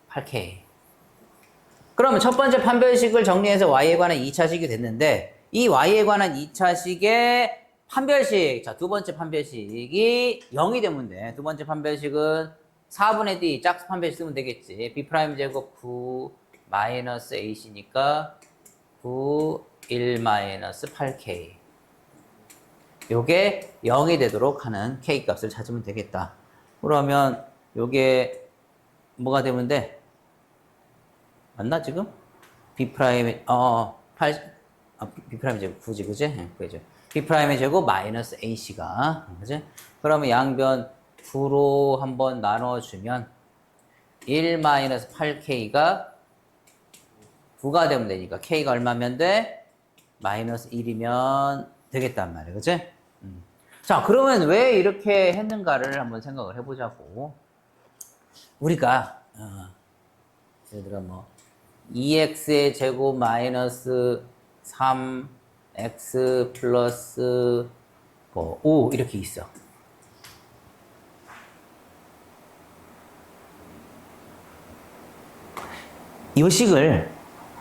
8k. 그러면 첫 번째 판별식을 정리해서 y에 관한 2차식이 됐는데, 이 y에 관한 2차식의 판별식, 자, 두 번째 판별식이 0이 되면 돼. 두 번째 판별식은 4분의 d, 짝수 판별식 쓰면 되겠지. b' 제곱 9, 마이너스 a시니까 9, 1 마이너스 8k. 요게 0이 되도록 하는 k 값을 찾으면 되겠다. 그러면 요게 뭐가 되면 돼? 맞나 지금? b' b' 제곱 9지 그지? 그죠? b'의 제곱 마이너스 ac가 그지? 그러면 양변 9로 한번 나눠주면 1 마이너스 8k가 9가 되면 되니까 k가 얼마면 돼? 마이너스 1이면 되겠단 말이야. 그치? 자, 그러면 왜 이렇게 했는가를 한번 생각을 해보자고. 우리가, 예를 들어 2x의 제곱 마이너스 3x 플러스 5 이렇게 있어. 이 식을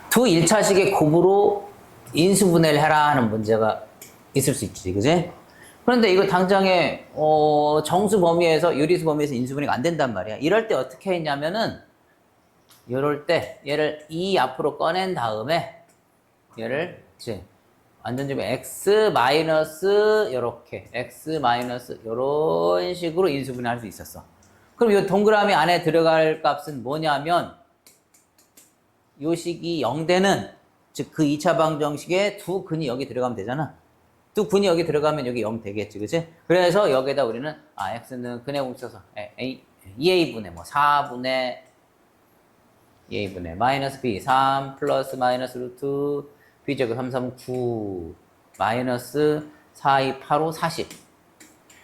두 1차식의 곱으로 인수분해를 해라 하는 문제가 있을 수 있지, 그지? 그런데 이거 당장에, 정수 범위에서, 유리수 범위에서 인수분해가 안 된단 말이야. 이럴 때 어떻게 했냐면은, 이럴 때, 얘를 2 앞으로 꺼낸 다음에, 얘를, 이제, 완전 좀 x 마이너스, 요렇게, x 마이너스, 요런 식으로 인수분해 할 수 있었어. 그럼 이 동그라미 안에 들어갈 값은 뭐냐면, 요 식이 0되는, 즉, 그 2차 방정식에 두 근이 여기 들어가면 되잖아. 두 근이 여기 들어가면 여기 0 되겠지, 그치? 그래서 여기에다 우리는, x는 근에 뭉쳐서, 2a분의 4분의 2a분의 마이너스 b, 3 플러스 마이너스 루트, b제곱 3, 3, 9, 마이너스 4, 2, 8, 5, 40.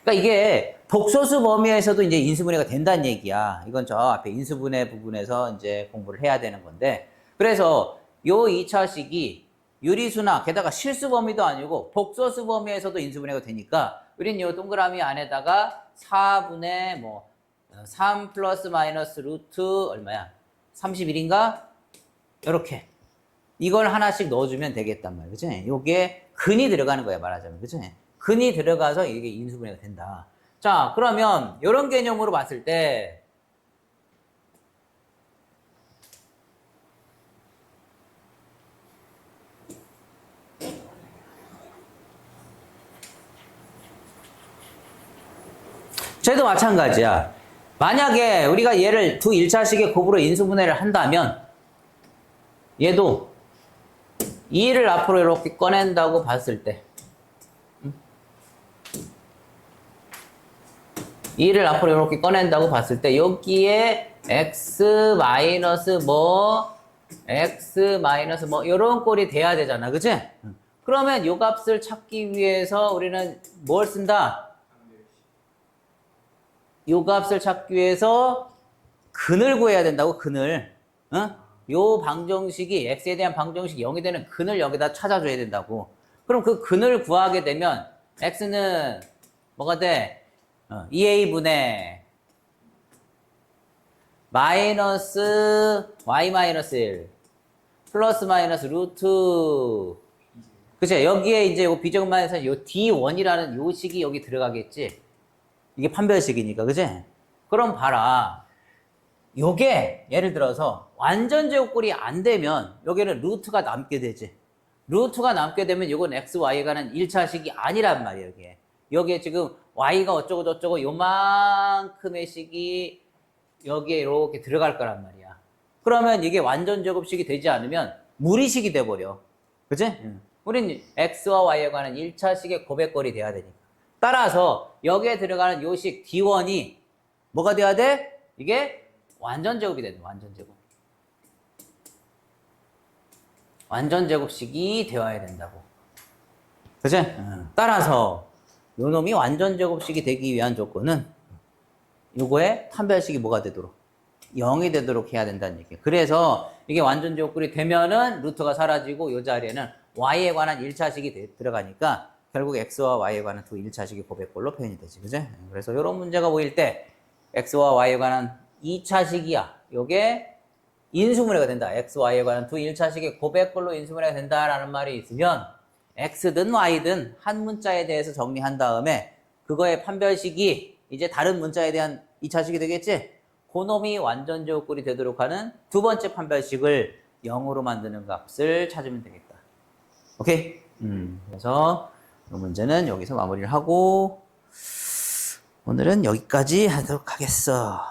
그러니까 이게 복소수 범위에서도 이제 인수분해가 된다는 얘기야. 이건 저 앞에 인수분해 부분에서 이제 공부를 해야 되는 건데. 그래서 요 2차식이 유리수나 게다가 실수 범위도 아니고 복소수 범위에서도 인수분해가 되니까 우린 요 동그라미 안에다가 4분의 3 플러스 마이너스 루트 얼마야? 31인가? 요렇게 이걸 하나씩 넣어주면 되겠단 말이야. 그치? 요게 근이 들어가는 거야, 말하자면. 그치? 근이 들어가서 이게 인수분해가 된다. 자, 그러면 요런 개념으로 봤을 때 쟤도 마찬가지야. 만약에 우리가 얘를 두 1차식의 곱으로 인수분해를 한다면 얘도 2를 앞으로 이렇게 꺼낸다고 봤을 때 2를 앞으로 이렇게 꺼낸다고 봤을 때 여기에 x 마이너스 x 마이너스 이런 꼴이 돼야 되잖아. 그치? 그러면 요 값을 찾기 위해서 우리는 뭘 쓴다? 요 값을 찾기 위해서 근을 구해야 된다고, 근을. 어? 요 방정식이 x에 대한 방정식이 0이 되는 근을 여기다 찾아줘야 된다고. 그럼 그 근을 구하게 되면 x는 뭐가 돼? 2a분의 마이너스 y 마이너스 1 플러스 마이너스 루트. 그치? 여기에 이제 요 비정마에서 요 d1이라는 요 식이 여기 들어가겠지? 이게 판별식이니까, 그치? 그럼 봐라. 요게 예를 들어서 완전 제곱꼴이 안 되면 여기는 루트가 남게 되지. 루트가 남게 되면 이건 x, y에 관한 1차식이 아니란 말이에요, 여기에. 여기에 지금 y가 어쩌고 저쩌고 요만큼의 식이 여기에 이렇게 들어갈 거란 말이야. 그러면 이게 완전 제곱식이 되지 않으면 무리식이 돼버려. 그치? 우린 x와 y에 관한 1차식의 고백꼴이 돼야 되니까. 따라서 여기에 들어가는 요 식 d1이 뭐가 돼야 돼? 이게 완전 제곱이 되는 완전 제곱. 완전 제곱식이 되어야 된다고. 그치? 따라서 요 놈이 완전 제곱식이 되기 위한 조건은 요거의 판별식이 뭐가 되도록 0이 되도록 해야 된다는 얘기예요. 그래서 이게 완전 제곱꼴이 되면은 루트가 사라지고 요 자리에는 y에 관한 1차식이 들어가니까 결국 x와 y에 관한 두 1차식이 고백꼴로 표현이 되지. 그치? 그래서 요런 문제가 보일 때 x와 y에 관한 2차식이야. 요게 인수분해가 된다. x, y에 관한 두 1차식의 고백꼴로 인수분해가 된다라는 말이 있으면 x든 y든 한 문자에 대해서 정리한 다음에 그거의 판별식이 이제 다른 문자에 대한 2차식이 되겠지? 그놈이 완전 제곱꼴이 되도록 하는 두 번째 판별식을 0으로 만드는 값을 찾으면 되겠다. 오케이? 그래서 이 문제는 여기서 마무리를 하고 오늘은 여기까지 하도록 하겠어.